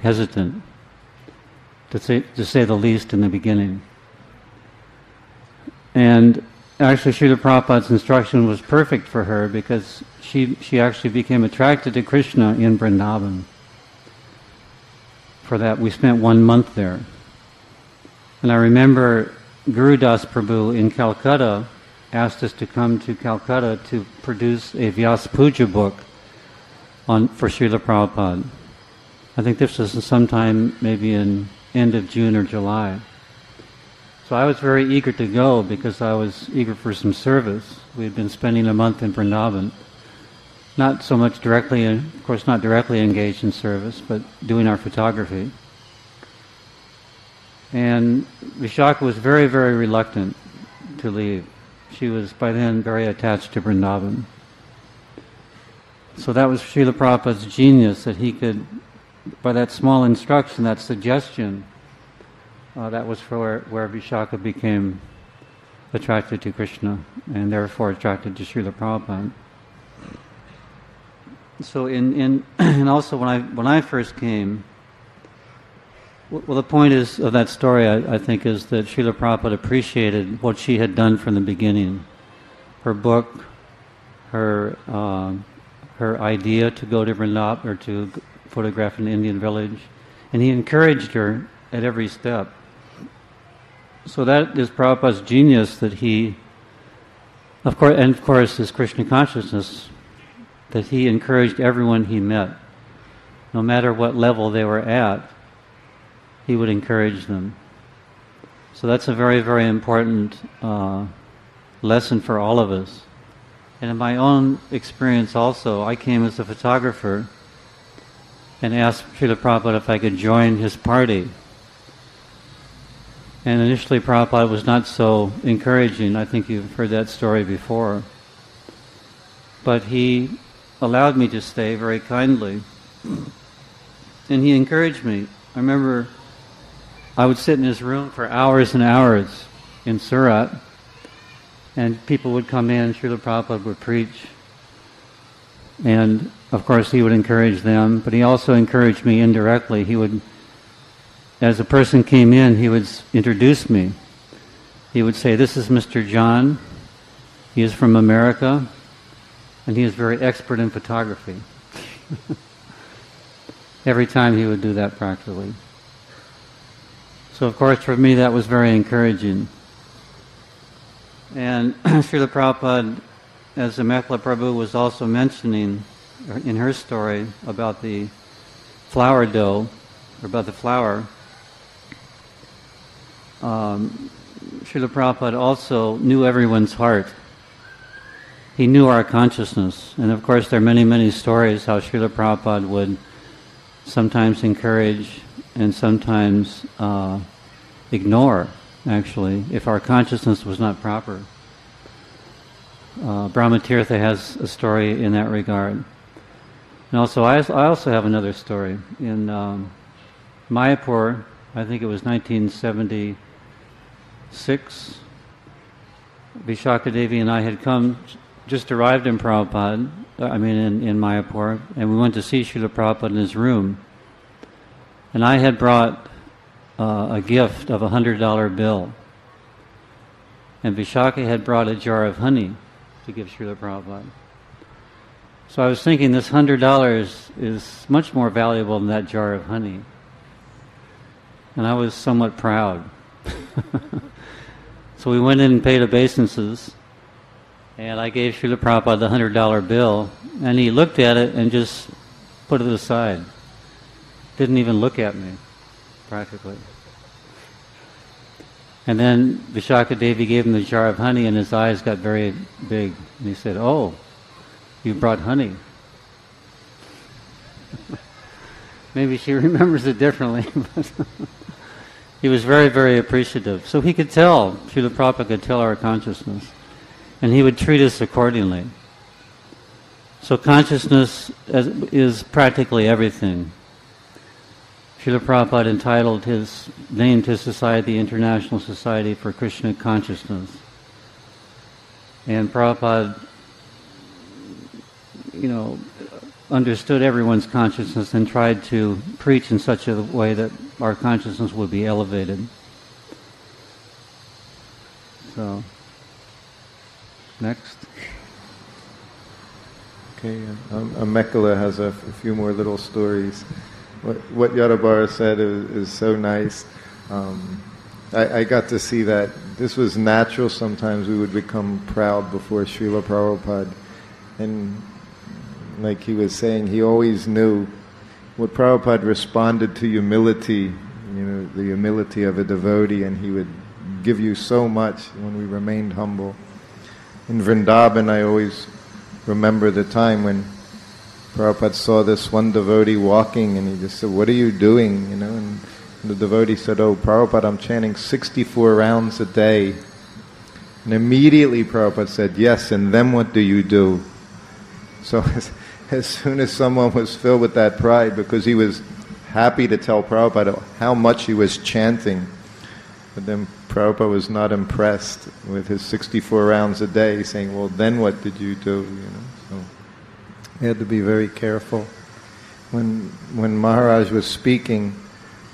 hesitant, to say the least, in the beginning. And actually Srila Prabhupada's instruction was perfect for her, because she actually became attracted to Krishna in Vrindavan. For that we spent 1 month there. And I remember Guru Das Prabhu in Calcutta asked us to come to Calcutta to produce a Vyasa Puja book for Srila Prabhupada. I think this was sometime maybe in end of June or July. So I was very eager to go, because I was eager for some service. We had been spending a month in Vrindavan. Not so much directly, of course not directly engaged in service, but doing our photography. And Vishaka was very, very reluctant to leave. She was by then very attached to Vrindavan. So that was Srila Prabhupada's genius, that he could, by that small instruction, that suggestion, that was where Vishaka became attracted to Krishna, and therefore attracted to Srila Prabhupada. So and also when I first came, well, the point of that story, I think, is that Srila Prabhupada appreciated what she had done from the beginning. Her book, her idea to go to Vrindavan, or to photograph an Indian village, And he encouraged her at every step. So that is Prabhupada's genius, that he, of course, his Krishna consciousness, that he encouraged everyone he met. No matter what level they were at, he would encourage them. So that's a very, very important lesson for all of us. And in my own experience also, I came as a photographer and asked Srila Prabhupada if I could join his party. And initially Prabhupada was not so encouraging. I think you've heard that story before. But he allowed me to stay very kindly. And he encouraged me. I remember I would sit in his room for hours and hours in Surat, and people would come in, Srila Prabhupada would preach, and of course he would encourage them, but he also encouraged me indirectly. He would, as a person came in, he would introduce me. He would say, "This is Mr. John. He is from America, and he is very expert in photography." Every time he would do that practically. So of course for me that was very encouraging. And Srila Prabhupada, as the Mekhala Prabhu was also mentioning in her story about the flour dough, or about the flour, Srila Prabhupada also knew everyone's heart. He knew our consciousness. And of course there are many, many stories how Srila Prabhupada would sometimes encourage and sometimes ignore, actually, if our consciousness was not proper. Brahmatirtha has a story in that regard. And also, I also have another story. In Mayapur, I think it was 1976, Vishaka Devi and I had just arrived in Prabhupada, in Mayapur, and we went to see Srila Prabhupada in his room. And I had brought a gift of $100 bill. And Vishaka had brought a jar of honey to give Srila Prabhupada. So I was thinking this $100 is much more valuable than that jar of honey. And I was somewhat proud. So we went in and paid obeisances. And I gave Srila Prabhupada the $100 bill, and he looked at it and just put it aside. Didn't even look at me, practically. And then Vishaka Devi gave him the jar of honey, and his eyes got very big. And he said, "Oh, you brought honey." Maybe she remembers it differently, but he was very, very appreciative. So he could tell, Srila Prabhupada could tell our consciousness. And he would treat us accordingly. So consciousness is practically everything. Srila Prabhupada named his society International Society for Krishna Consciousness. And Prabhupada, understood everyone's consciousness and tried to preach in such a way that our consciousness would be elevated. So, next. Okay, Mekhala has a few more little stories. What Yadabara said is so nice. I got to see that this was natural. Sometimes we would become proud before Srila Prabhupada. And like he was saying, he always knew what Prabhupada responded to humility, the humility of a devotee, and he would give you so much when we remained humble. In Vrindavan, I always remember the time when Prabhupada saw this one devotee walking, and he just said, "What are you doing?" And the devotee said, "Oh, Prabhupada, I'm chanting 64 rounds a day." And immediately Prabhupada said, "Yes, and then what do you do?" So as soon as someone was filled with that pride, because he was happy to tell Prabhupada how much he was chanting, but then Prabhupada was not impressed with his 64 rounds a day, saying, "Well, then what did you do?" So we had to be very careful. When Maharaj was speaking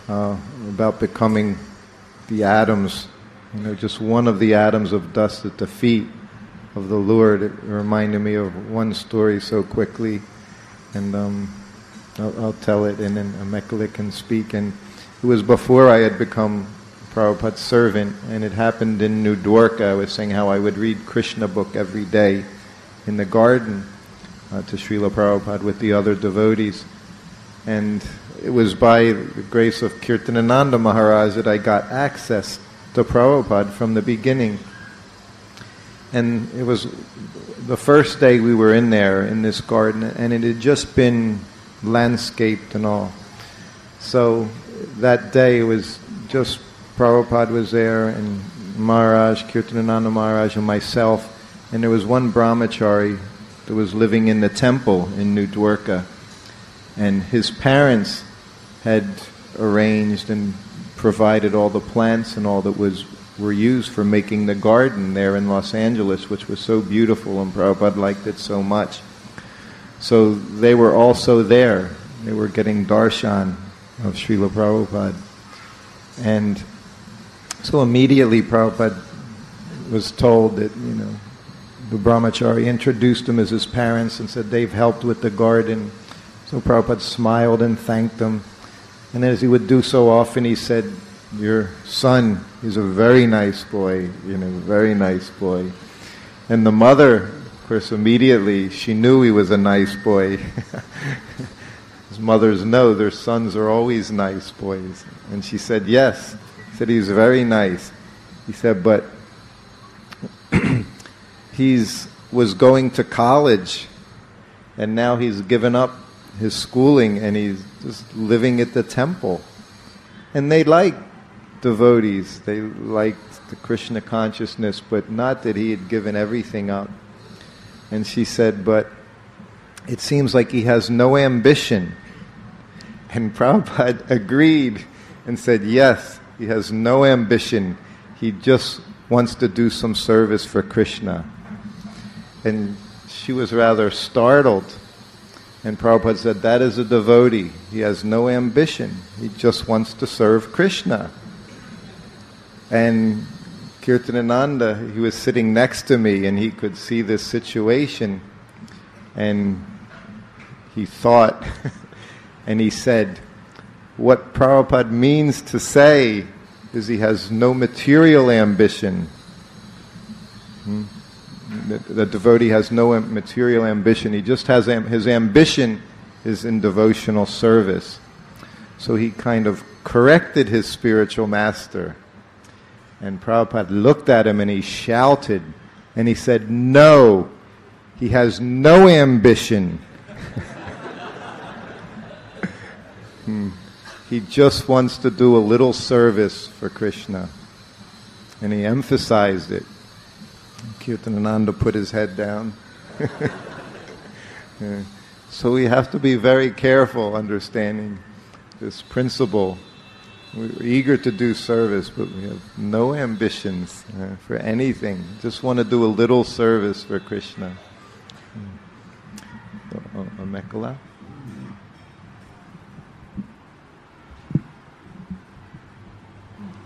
about becoming the atoms, just one of the atoms of dust at the feet of the Lord, it reminded me of one story so quickly. And I'll tell it, and then Mekala can speak. And it was before I had become Prabhupada's servant, and it happened in New Dwarka. I was saying how I would read Krishna book every day in the garden to Srila Prabhupada with the other devotees. And it was by the grace of Kirtanananda Maharaj that I got access to Prabhupada from the beginning. And it was the first day we were in there, in this garden, and it had just been landscaped and all. So that day it was just Prabhupada was there, and Maharaj, Kirtanananda Maharaj, and myself, and there was one brahmachari that was living in the temple in New Dwarka, and his parents had arranged and provided all the plants and all that were used for making the garden there in Los Angeles, which was so beautiful, and Prabhupada liked it so much. So they were also there. They were getting darshan of Srila Prabhupada. And so immediately Prabhupada was told that, the brahmachari introduced him as his parents and said they've helped with the garden. So Prabhupada smiled and thanked them. And as he would do so often, he said, "Your son is a very nice boy, very nice boy." And the mother, of course, immediately, she knew he was a nice boy. As mothers know, their sons are always nice boys. And she said, yes. He said, he's very nice. He said, but was going to college, and now he's given up his schooling, and he's just living at the temple. And they liked devotees. They liked the Krishna consciousness, but not that he had given everything up. And she said, but it seems like he has no ambition. And Prabhupada agreed and said, yes, he has no ambition. He just wants to do some service for Krishna. And she was rather startled. And Prabhupada said, that is a devotee. He has no ambition. He just wants to serve Krishna. And Kirtanananda, he was sitting next to me, and he could see this situation. And he thought, and he said, what Prabhupada means to say is he has no material ambition. The devotee has no material ambition. He just has his ambition is in devotional service. So he kind of corrected his spiritual master. And Prabhupada looked at him and he shouted, and he said, no, he has no ambition. He just wants to do a little service for Krishna. And he emphasized it. Kirtanananda put his head down. So we have to be very careful understanding this principle. We're eager to do service, but we have no ambitions for anything. Just want to do a little service for Krishna. Mekala?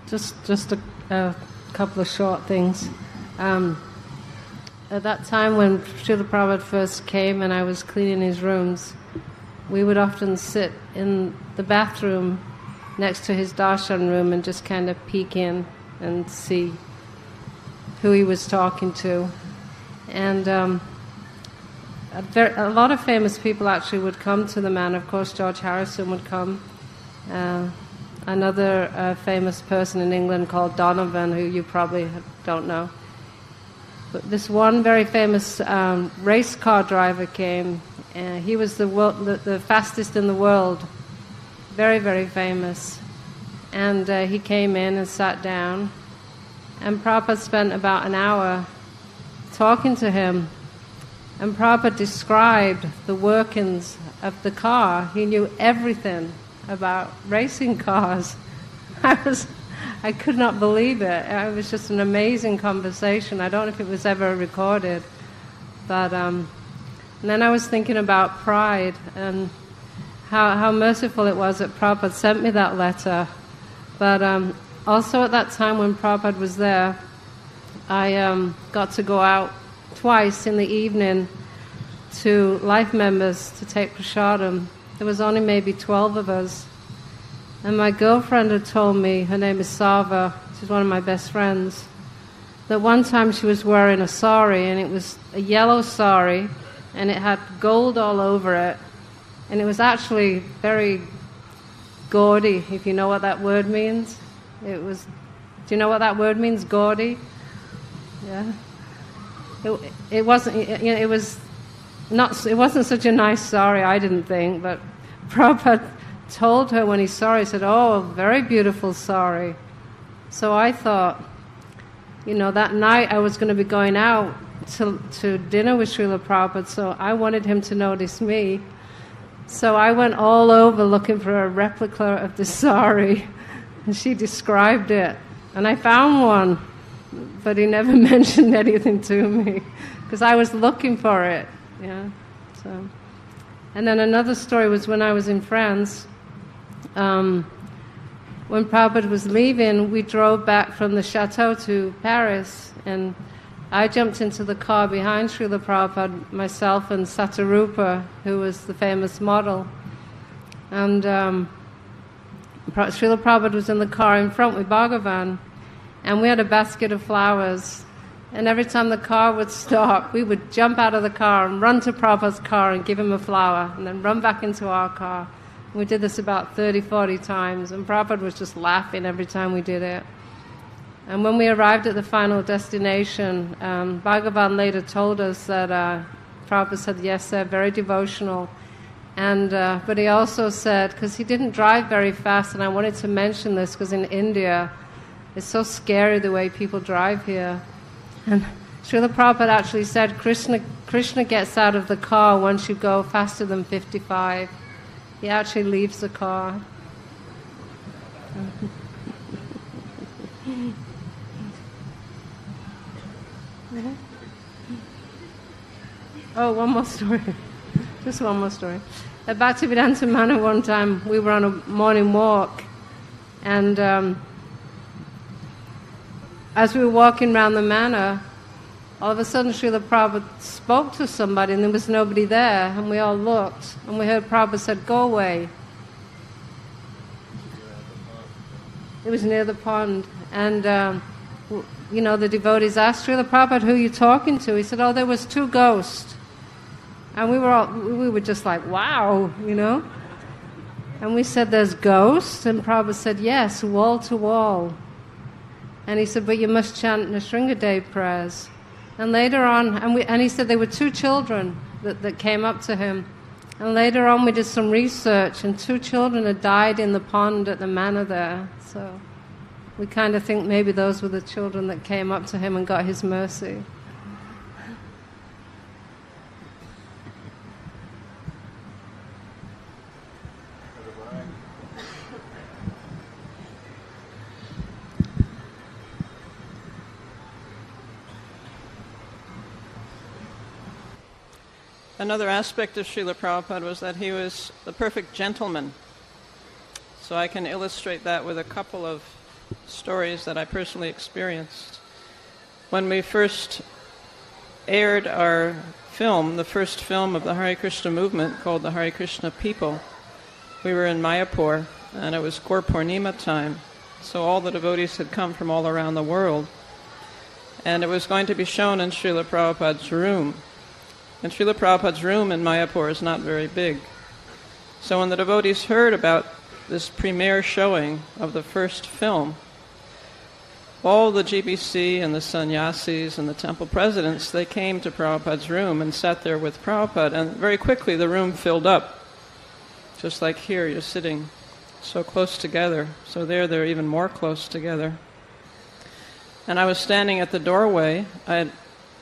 Just a couple of short things. At that time when Srila Prabhupada first came and I was cleaning his rooms, we would often sit in the bathroom next to his darshan room and just kind of peek in and see who he was talking to. And a lot of famous people actually would come to the man. Of course, George Harrison would come. Another famous person in England called Donovan, who you probably don't know. But this one very famous race car driver came. He was the fastest in the world. Very, very famous. And he came in and sat down. And Prabhupada spent about an hour talking to him. And Prabhupada described the workings of the car. He knew everything about racing cars. I could not believe it. It was just an amazing conversation. I don't know if it was ever recorded. But and then I was thinking about pride and how merciful it was that Prabhupada sent me that letter. But also at that time when Prabhupada was there, I got to go out twice in the evening to life members to take prasadam. There was only maybe 12 of us. And my girlfriend had told me, her name is Sava, she's one of my best friends, that one time she was wearing a sari, and it was a yellow sari, and it had gold all over it, and it was actually very gaudy, if you know what that word means. Do you know what that word means, gaudy? Yeah. It wasn't, it wasn't such a nice sari, I didn't think, but Prabhupada told her when he saw it, he said, "Oh, very beautiful sari." So I thought, that night I was going to be going out to dinner with Srila Prabhupada, so I wanted him to notice me. So I went all over looking for a replica of the sari, and she described it. And I found one, but he never mentioned anything to me, because I was looking for it. Yeah. So, and then another story was when I was in France. When Prabhupada was leaving, we drove back from the chateau to Paris, and I jumped into the car behind Srila Prabhupada, myself and Satarupa, who was the famous model. And Srila Prabhupada was in the car in front with Bhagavan, and we had a basket of flowers. And every time the car would stop, we would jump out of the car and run to Prabhupada's car and give him a flower, and then run back into our car. We did this about 30, 40 times, and Prabhupada was just laughing every time we did it. And when we arrived at the final destination, Bhagavan later told us that Prabhupada said, yes, they're very devotional. And but he also said, because he didn't drive very fast, and I wanted to mention this because in India, it's so scary the way people drive here. And Srila Prabhupada actually said, Krishna gets out of the car once you go faster than 55. He actually leaves the car. Oh, one more story. Just one more story. At Bhaktivedanta Manor one time, we were on a morning walk, and as we were walking around the manor, all of a sudden Srila Prabhupada spoke to somebody, and there was nobody there, and we all looked, and we heard Prabhupada said, "Go away." It was near the pond, and the devotees asked Srila Prabhupada, "Who are you talking to?" He said, "Oh, there was 2 ghosts." And we were just like, wow, And we said, "There's ghosts?" And Prabhupada said, "Yes, wall to wall." And he said, "But you must chant Nrsimha Dev prayers." And later on, and he said there were 2 children that came up to him. And later on we did some research, and 2 children had died in the pond at the manor there. So we kind of think maybe those were the children that came up to him and got his mercy. Another aspect of Srila Prabhupada was that he was the perfect gentleman. So I can illustrate that with a couple of stories that I personally experienced. When we first aired our film, the first film of the Hare Krishna movement called the Hare Krishna People, we were in Mayapur, and it was Gaur Purnima time. So all the devotees had come from all around the world. And it was going to be shown in Srila Prabhupada's room. And Srila Prabhupada's room in Mayapur is not very big. So when the devotees heard about this premiere showing of the first film, all the GBC and the sannyasis and the temple presidents, they came to Prabhupada's room and sat there with Prabhupada. And very quickly the room filled up. Just like here, you're sitting so close together. So they're even more close together. And I was standing at the doorway. I had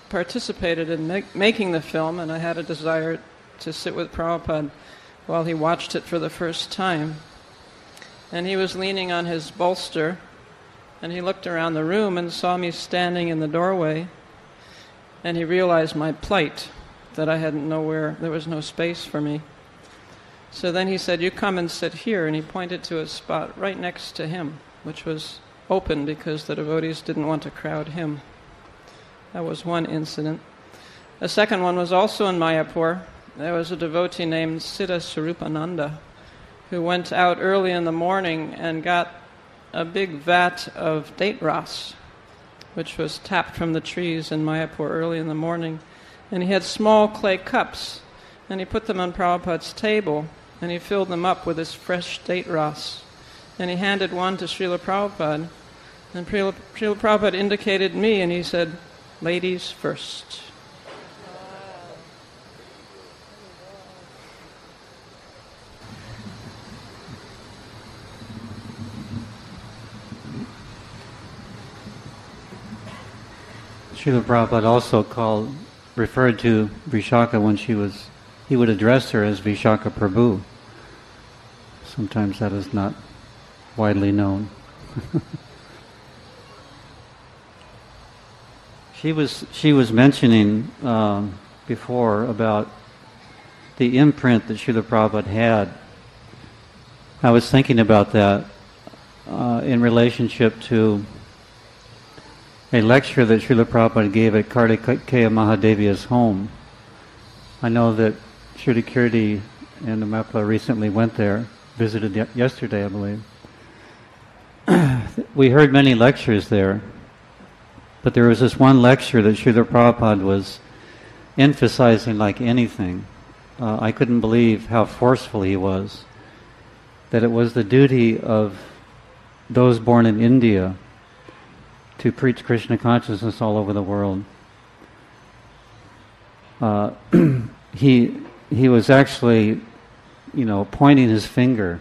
participated in making the film, and I had a desire to sit with Prabhupada while he watched it for the first time. And he was leaning on his bolster, and he looked around the room and saw me standing in the doorway, and he realized my plight, that I hadn't nowhere, there was no space for me. So then he said, "You come and sit here," and he pointed to a spot right next to him, which was open because the devotees didn't want to crowd him. That was one incident. A second one was also in Mayapur, there was a devotee named Siddha Swarupananda who went out early in the morning and got a big vat of date ras, which was tapped from the trees in Mayapur early in the morning. And he had small clay cups, and he put them on Prabhupada's table, and he filled them up with his fresh date ras. And he handed one to Srila Prabhupada, and Srila Prabhupada indicated me, and he said, "Ladies first." Srila Prabhupada also referred to Vishaka when he would address her as Vishaka Prabhu. Sometimes that is not widely known. She was mentioning before about the imprint that Srila Prabhupada had. I was thinking about that in relationship to a lecture that Srila Prabhupada gave at Kartikeya Mahadevi's home. I know that Shruti Kirti and Amapla recently went there, visited yesterday, I believe. We heard many lectures there, but there was this one lecture that Srila Prabhupada was emphasizing like anything. I couldn't believe how forceful he was, that it was the duty of those born in India to preach Krishna consciousness all over the world. He was actually, pointing his finger,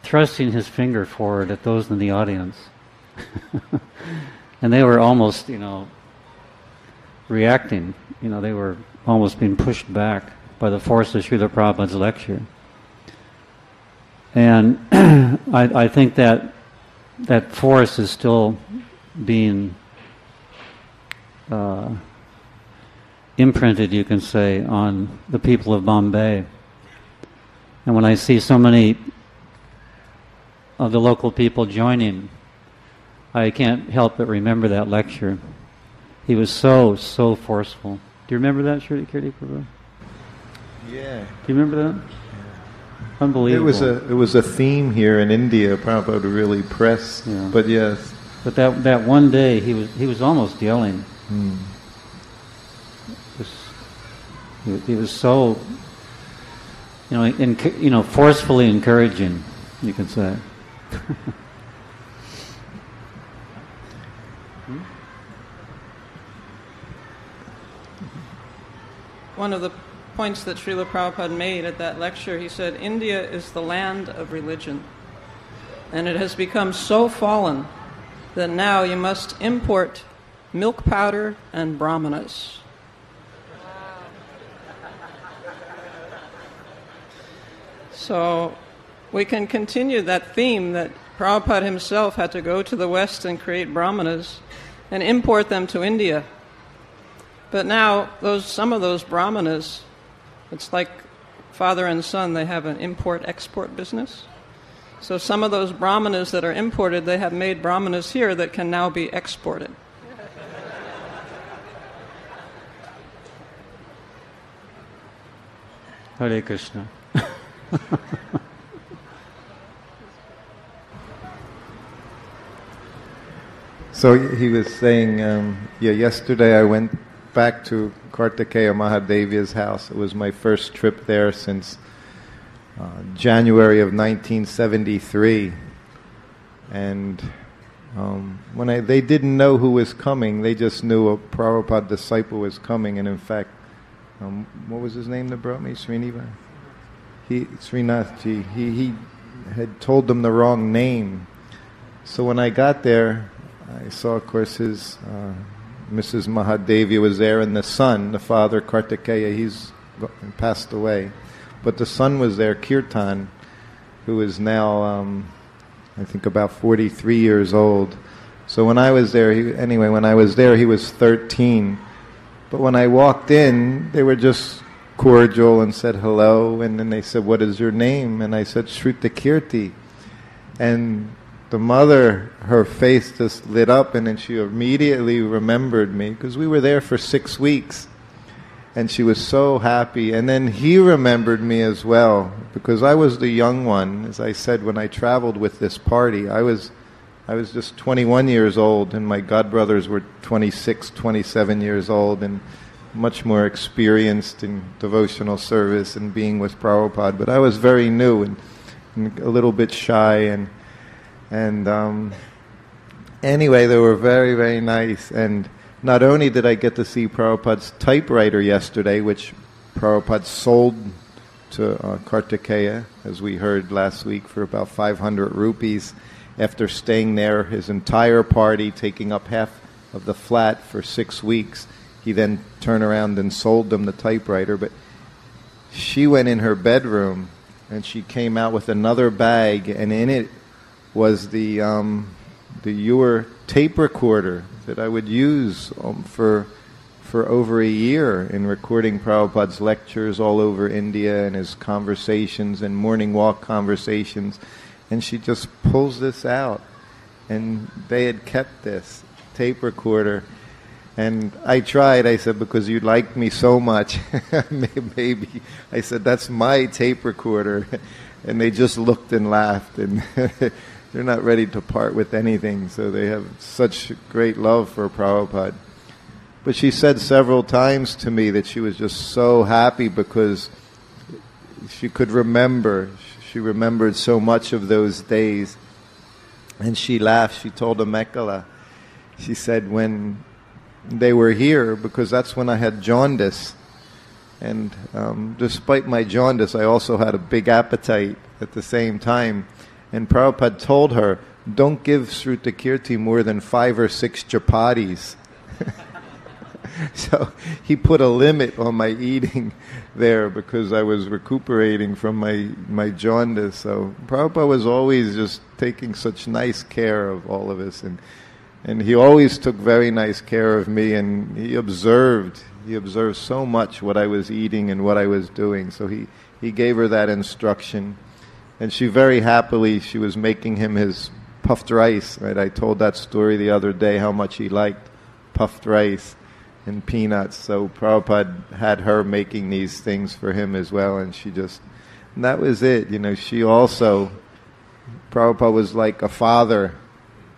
thrusting his finger forward at those in the audience. And they were almost, reacting. They were almost being pushed back by the force of Srila Prabhupada's lecture. And I think that force is still being imprinted, you can say, on the people of Bombay. And when I see so many of the local people joining, I can't help but remember that lecture. He was so forceful. Do you remember that, Shruti Kirti Prabhu? Yeah. Do you remember that? Yeah. Unbelievable. It was a theme here in India. Prabhupada really pressed. Yeah. But yes. But that one day he was almost yelling. He was so forcefully encouraging, you can say. One of the points that Srila Prabhupada made at that lecture, he said, India is the land of religion, and it has become so fallen that now you must import milk powder and brahmanas. So we can continue that theme that Prabhupada himself had to go to the West and create brahmanas and import them to India. But now some of those brahmanas, it's like father and son, they have an import-export business. So some of those brahmanas that are imported, they have made brahmanas here that can now be exported. Hare Krishna. So he was saying, yesterday I went back to Kartikeya Mahadevi's house. It was my first trip there since January of 1973. And when they didn't know who was coming, they just knew a Prabhupada disciple was coming. And in fact, what was his name that brought me? Srinathji. He had told them the wrong name. So when I got there, I saw, of course, his Mrs. Mahadevi was there, and the son, the father, Kartikeya, he's passed away. But the son was there, Kirtan, who is now, I think, about 43 years old. So when I was there, he was 13. But when I walked in, they were just cordial and said hello, and then they said, "What is your name?" And I said, "Shruti Kirti." And the mother, her face just lit up, and then she immediately remembered me, because we were there for 6 weeks. And she was so happy. And then he remembered me as well, because I was the young one. As I said, when I traveled with this party, I was just 21 years old, and my godbrothers were 26, 27 years old, and much more experienced in devotional service and being with Prabhupada. But I was very new and a little bit shy. And anyway, they were very, very nice. And not only did I get to see Prabhupada's typewriter yesterday, which Prabhupada sold to Kartikeya, as we heard last week, for about 500 rupees, after staying there his entire party, taking up half of the flat for 6 weeks. He then turned around and sold them the typewriter. But she went in her bedroom and she came out with another bag, and in it was the Ewer tape recorder that I would use for over a year in recording Prabhupada's lectures all over India and his conversations and morning walk conversations. And she just pulls this out, and they had kept this tape recorder. And I tried, I said, because you liked me so much, maybe. I said, that's my tape recorder. And they just looked and laughed, and they're not ready to part with anything, so they have such great love for Prabhupada. But she said several times to me that she was just so happy because she could remember. She remembered so much of those days. And she laughed. She told Amekala, she said, when they were here, because that's when I had jaundice. And despite my jaundice, I also had a big appetite at the same time. And Prabhupada told her, don't give Shrutakirti more than 5 or 6 chapatis. So he put a limit on my eating there because I was recuperating from my jaundice. So Prabhupada was always just taking such nice care of all of us. And he always took very nice care of me, and he observed so much what I was eating and what I was doing. So he gave her that instruction. And she very happily, she was making him his puffed rice, right? I told that story the other day, how much he liked puffed rice and peanuts. So Prabhupada had her making these things for him as well, and and that was it. You know, she also, Prabhupada was like a father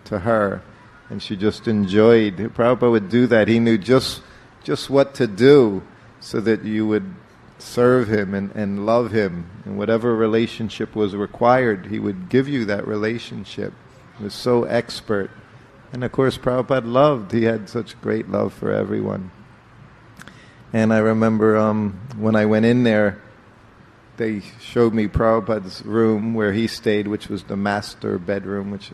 to her, and she just enjoyed. Prabhupada would do that. He knew just what to do so that you would serve him and love him, and whatever relationship was required, he would give you that relationship. He was so expert. And of course Prabhupada loved. He had such great love for everyone. And I remember when I went in there, they showed me Prabhupada's room where he stayed, which was the master bedroom, which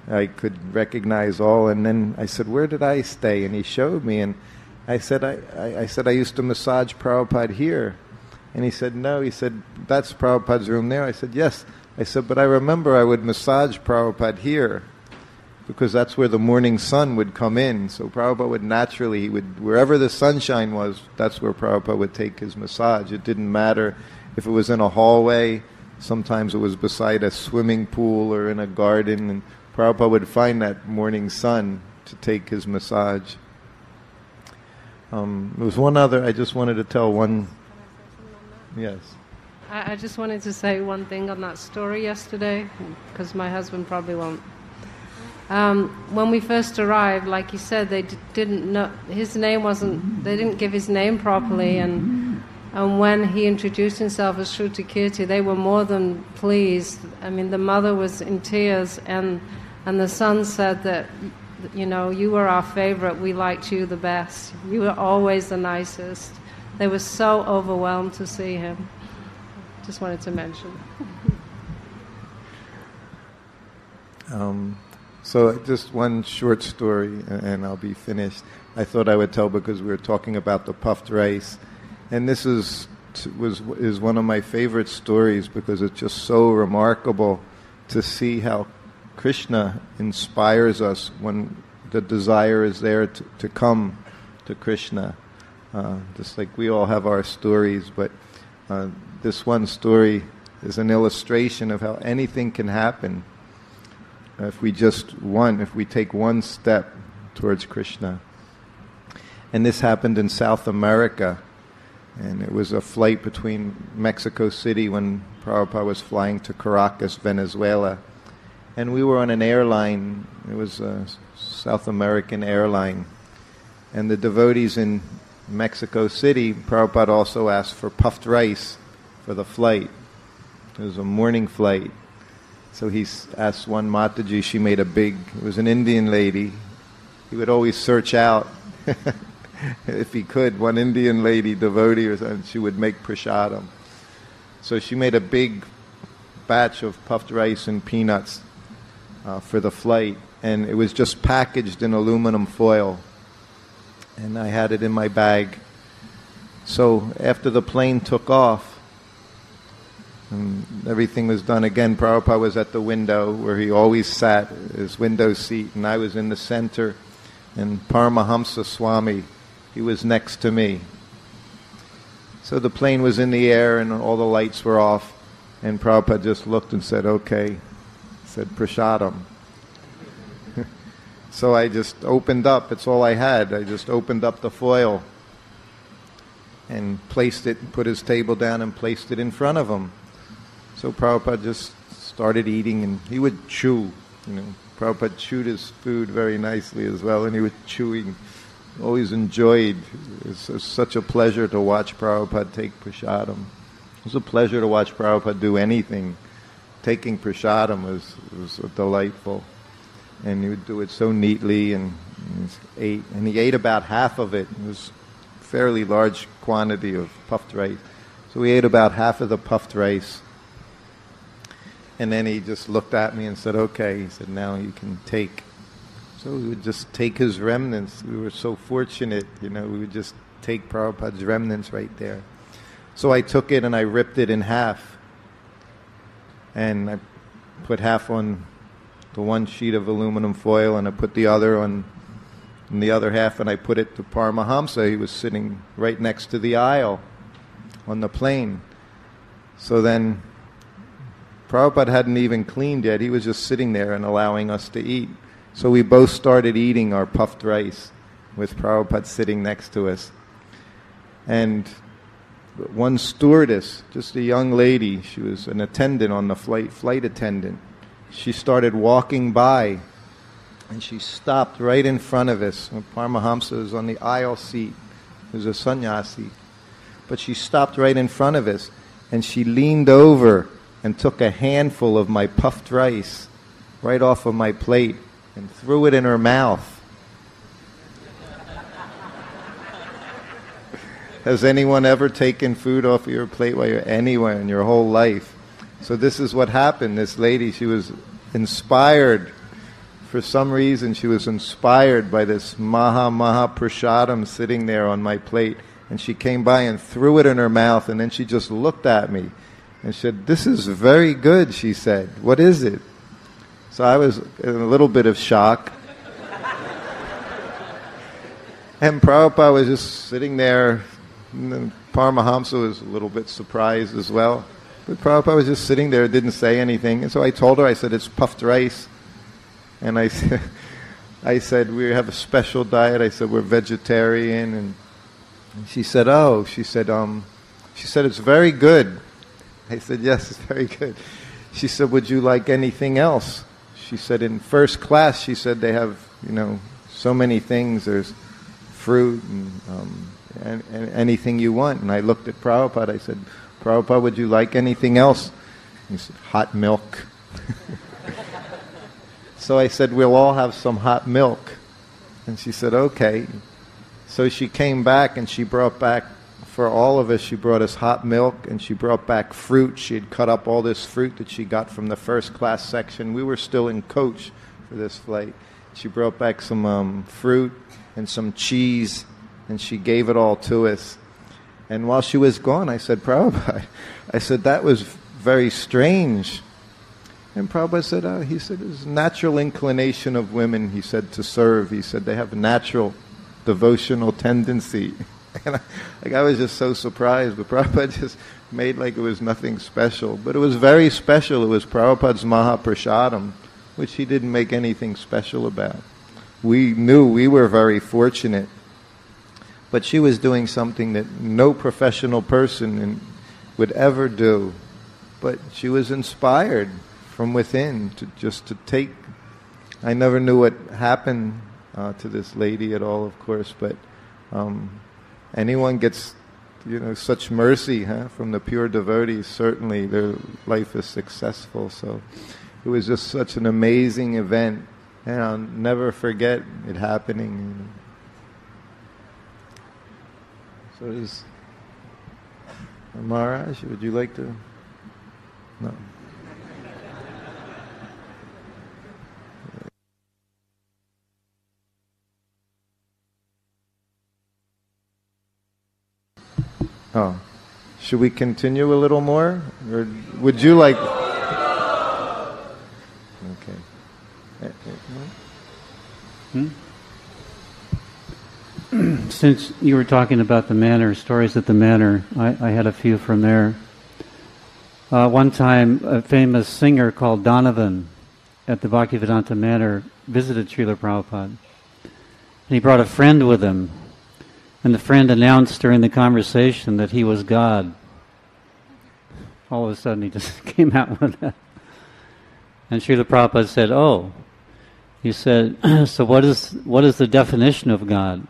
I could recognize all. And then I said, where did I stay? And he showed me, and I said, I used to massage Prabhupada here. And he said, no. He said, that's Prabhupada's room there. I said, yes. I said, but I remember I would massage Prabhupada here because that's where the morning sun would come in. So Prabhupada would naturally, wherever the sunshine was, that's where Prabhupada would take his massage. It didn't matter if it was in a hallway. Sometimes it was beside a swimming pool or in a garden. And Prabhupada would find that morning sun to take his massage. There was one other, I just wanted to tell one. Yes. I just wanted to say one thing on that story yesterday, because my husband probably won't. When we first arrived, like he said, they didn't know, his name wasn't, they didn't give his name properly, and when he introduced himself as Shrutakirti, they were more than pleased. I mean, the mother was in tears, and the son said that, you know, you were our favorite, we liked you the best, you were always the nicest. They were so overwhelmed to see him. Just wanted to mention. So just one short story, and I'll be finished. I thought I would tell because we were talking about the puffed rice, and this is one of my favorite stories because it's just so remarkable to see how Krishna inspires us when the desire is there to come to Krishna. Just like we all have our stories, but this one story is an illustration of how anything can happen if we take one step towards Krishna. And this happened in South America. And it was a flight between Mexico City when Prabhupada was flying to Caracas, Venezuela. And we were on an airline, it was a South American airline. And the devotees in Mexico City, Prabhupada also asked for puffed rice for the flight. It was a morning flight. So he asked one Mataji, she made a big, it was an Indian lady. He would always search out, if he could, one Indian lady, devotee or something, she would make prasadam. So she made a big batch of puffed rice and peanuts for the flight. And it was just packaged in aluminum foil. And I had it in my bag. So after the plane took off, and everything was done again, Prabhupada was at the window where he always sat, his window seat, and I was in the center, and Paramahamsa Swami, he was next to me. So the plane was in the air and all the lights were off, and Prabhupada just looked and said, okay. He said, prasadam. So I just opened up, it's all I had, I just opened up the foil and placed it, put his table down and placed it in front of him. So Prabhupada just started eating, and he would chew. Prabhupada chewed his food very nicely as well, and he was chewing. Always enjoyed. It was such a pleasure to watch Prabhupada take prasadam. It was a pleasure to watch Prabhupada do anything. Taking prasadam was delightful. And he would do it so neatly, and he ate about half of it. It was a fairly large quantity of puffed rice. So he ate about half of the puffed rice. And then he just looked at me and said, okay. He said, now you can take. So we would just take his remnants. We were so fortunate, we would just take Prabhupada's remnants right there. So I took it and I ripped it in half. And I put half on the one sheet of aluminum foil, and I put the other on the other half, and I put it to Paramahamsa. He was sitting right next to the aisle on the plane. So then Prabhupada hadn't even cleaned yet. He was just sitting there and allowing us to eat. So we both started eating our puffed rice with Prabhupada sitting next to us. And one stewardess, just a young lady, she was an attendant on the flight attendant, she started walking by, and she stopped right in front of us. Paramahamsa was on the aisle seat. He was a sannyasi. But she stopped right in front of us, and she leaned over and took a handful of my puffed rice right off of my plate and threw it in her mouth. Has anyone ever taken food off of your plate while you're anywhere in your whole life? So this is what happened. This lady, she was inspired. For some reason, she was inspired by this Maha Prasadam sitting there on my plate. And she came by and threw it in her mouth, and then she just looked at me. And she said, this is very good, she said. What is it? So I was in a little bit of shock. And Prabhupada was just sitting there. And then Paramahamsa was a little bit surprised as well. But Prabhupada was just sitting there, didn't say anything. And so I told her, I said, it's puffed rice. And I said, we have a special diet. I said, we're vegetarian. And she said, she said, it's very good. I said, yes, it's very good. She said, would you like anything else? She said, in first class, she said, they have, so many things. There's fruit and anything you want. And I looked at Prabhupada. I said, Prabhupada, would you like anything else? He said, hot milk. So I said, we'll all have some hot milk. And she said, okay. So she came back and she brought back, for all of us, she brought us hot milk, and she brought back fruit. She had cut up all this fruit that she got from the first class section. We were still in coach for this flight. She brought back some fruit and some cheese, and she gave it all to us. And while she was gone, I said, Prabhupada, I said, that was very strange. And Prabhupada said, he said, it's natural inclination of women, he said, to serve. He said, they have a natural devotional tendency. And I was just so surprised, but Prabhupada just made like it was nothing special. But it was very special. It was Prabhupada's Mahaprasadam, which he didn't make anything special about. We knew we were very fortunate. But she was doing something that no professional person would ever do. But she was inspired from within to take. I never knew what happened to this lady at all, of course, but anyone gets, such mercy from the pure devotees, certainly their life is successful. So it was just such an amazing event, and I'll never forget it happening. So is Maharaj, would you like to? No. Oh, should we continue a little more, or would you like? Okay. Since you were talking about the manor, stories at the manor, I had a few from there. One time, a famous singer called Donovan at the Bhaktivedanta Manor visited Srila Prabhupada. And he brought a friend with him. And the friend announced during the conversation that he was God. All of a sudden he just came out with that. And Srila Prabhupada said, "Oh," he said, "so what is the definition of God?"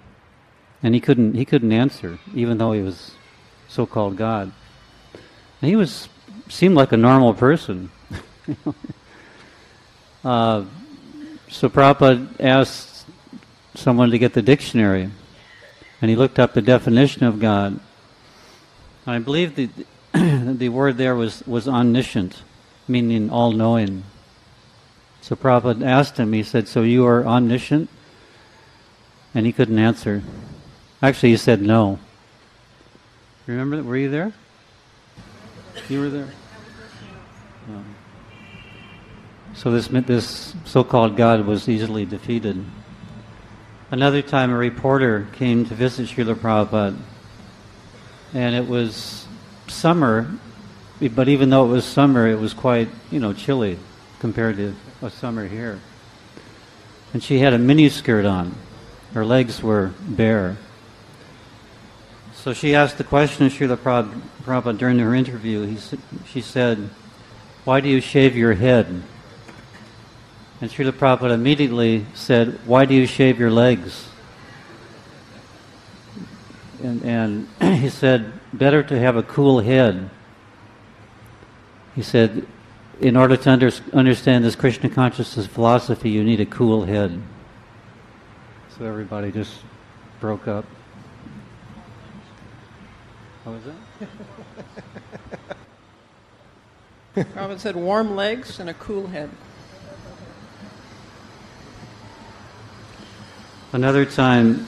And he couldn't answer, even though he was so-called God. And he seemed like a normal person. So Prabhupada asked someone to get the dictionary, and he looked up the definition of God. And I believe the word there was omniscient, meaning all-knowing. So Prabhupada asked him, he said, "So you are omniscient?" And he couldn't answer. Actually, he said no. Remember that? Were you there? You were there? No. So this so-called God was easily defeated. Another time a reporter came to visit Srila Prabhupada, and it was summer, but even though it was summer, it was quite, chilly compared to a summer here. And she had a miniskirt on. Her legs were bare. So she asked the question of Srila Prabhupada during her interview. She said, "Why do you shave your head?" And Srila Prabhupada immediately said, "Why do you shave your legs?" And he said, "Better to have a cool head." He said, "In order to understand this Krishna consciousness philosophy, you need a cool head." So everybody just broke up. What was that? Prabhupada said warm legs and a cool head. Another time,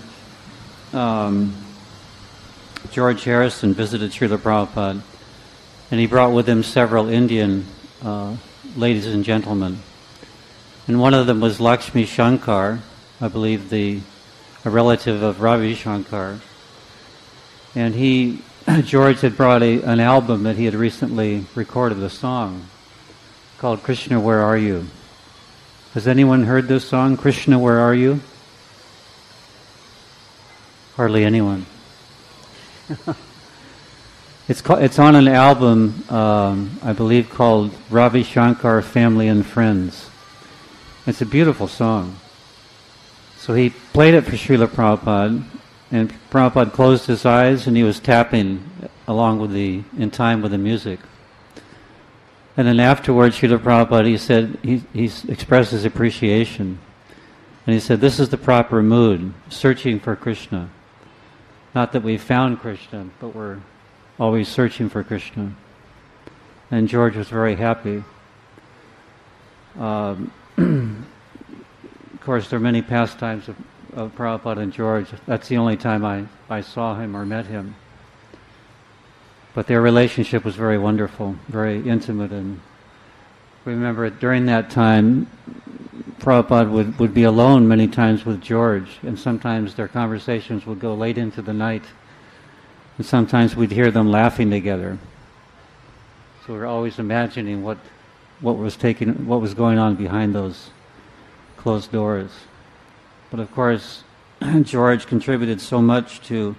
George Harrison visited Srila Prabhupada, and he brought with him several Indian ladies and gentlemen. And one of them was Lakshmi Shankar, I believe a relative of Ravi Shankar. And George had brought an album that he had recently recorded, a song called "Krishna, Where Are You?" Has anyone heard this song, "Krishna, Where Are You"? Hardly anyone. It's on an album, I believe, called Ravi Shankar Family and Friends. It's a beautiful song. So he played it for Srila Prabhupada, and Prabhupada closed his eyes and he was tapping in time with the music. And then afterwards, Srila Prabhupada, he said, he expressed his appreciation. And he said, "This is the proper mood, searching for Krishna. Not that we found Krishna, but we're always searching for Krishna." And George was very happy. Of course, there are many pastimes of Prabhupada and George. That's the only time I saw him or met him. But their relationship was very wonderful, very intimate. And remember, during that time, Prabhupada would be alone many times with George, and sometimes their conversations would go late into the night, and sometimes we'd hear them laughing together. So we're always imagining what was going on behind those closed doors. But of course, George contributed so much to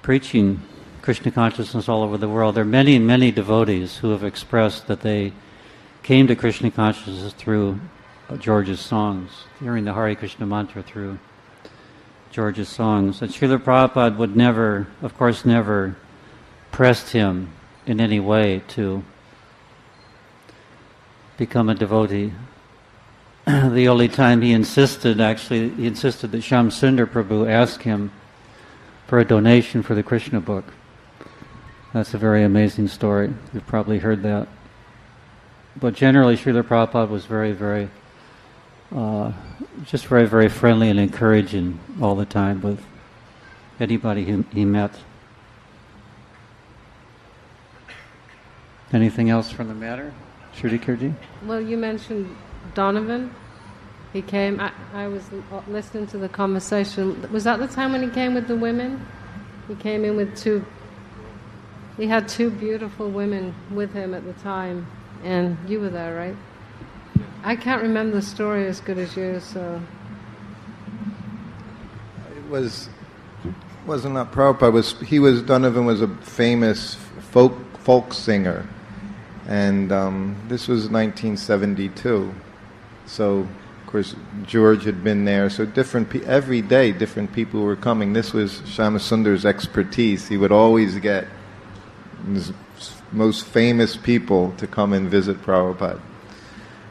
preaching Krishna consciousness all over the world. There are many, many devotees who have expressed that they came to Krishna consciousness through George's songs, hearing the Hare Krishna mantra through George's songs. And Srila Prabhupada would never, of course, never pressed him in any way to become a devotee. The only time he insisted that Shyam Sundar Prabhu ask him for a donation for the Krishna book. That's a very amazing story. You've probably heard that. But generally, Srila Prabhupada was very, very, just very, very friendly and encouraging all the time with anybody he met. Anything else from the matter? Shruti Kirji? Well, you mentioned Donovan. He came, I was listening to the conversation. Was that the time when he came with the women? He came in with he had two beautiful women with him at the time. And you were there, right? I can't remember the story as good as you, so... Wasn't not Prabhupada. Donovan was a famous folk singer. And this was 1972. So, of course, George had been there. So every day, different people were coming. This was Shyama Sundar's expertise. He would always get his most famous people to come and visit Prabhupada.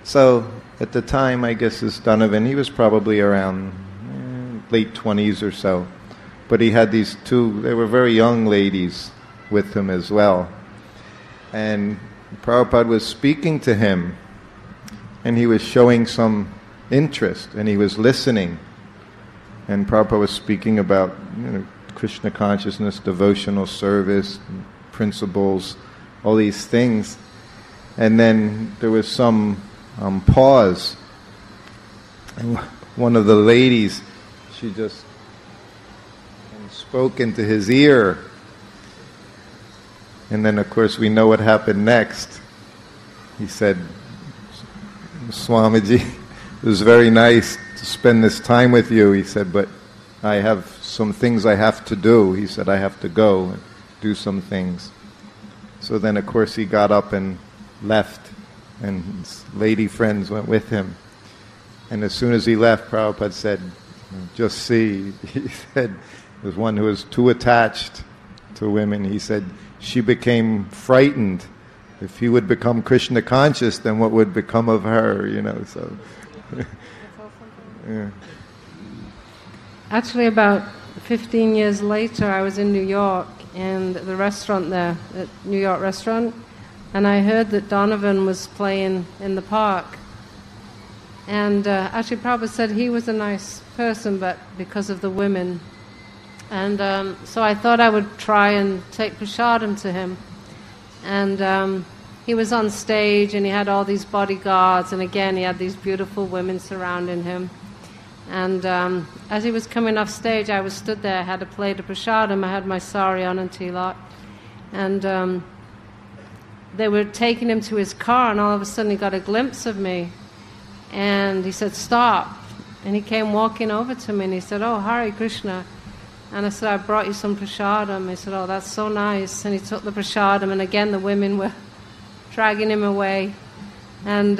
So, at the time, I guess this Donovan, he was probably around late 20s or so. But he had these two, they were very young ladies with him as well. And Prabhupada was speaking to him, and he was showing some interest, and he was listening. And Prabhupada was speaking about Krishna consciousness, devotional service, principles, all these things. And then there was some pause. And one of the ladies, she just spoke into his ear. And then, of course, we know what happened next. He said, Swamiji, it was very nice to spend this time with you. He said, but I have some things I have to do. He said, I have to go and do some things. So then, of course, he got up and left, and his lady friends went with him. And as soon as he left, Prabhupada said, just see, he said, there's one who was too attached to women. He said, she became frightened. If he would become Krishna conscious, then what would become of her, so. Yeah. Actually, about 15 years later, I was in New York, and the restaurant there, at New York restaurant, and I heard that Donovan was playing in the park. And actually, Prabhupada said he was a nice person, but because of the women. And so I thought I would try and take prasadam to him. And he was on stage, and he had all these bodyguards, and again he had these beautiful women surrounding him. And as he was coming off stage, I was stood there, I had a plate of prasadam, I had my sari on and tilak. And they were taking him to his car, and all of a sudden he got a glimpse of me. And he said, stop. And he came walking over to me, and he said, oh, Hare Krishna. And I said, I brought you some prasadam. He said, oh, that's so nice. And he took the prasadam, and again the women were dragging him away. And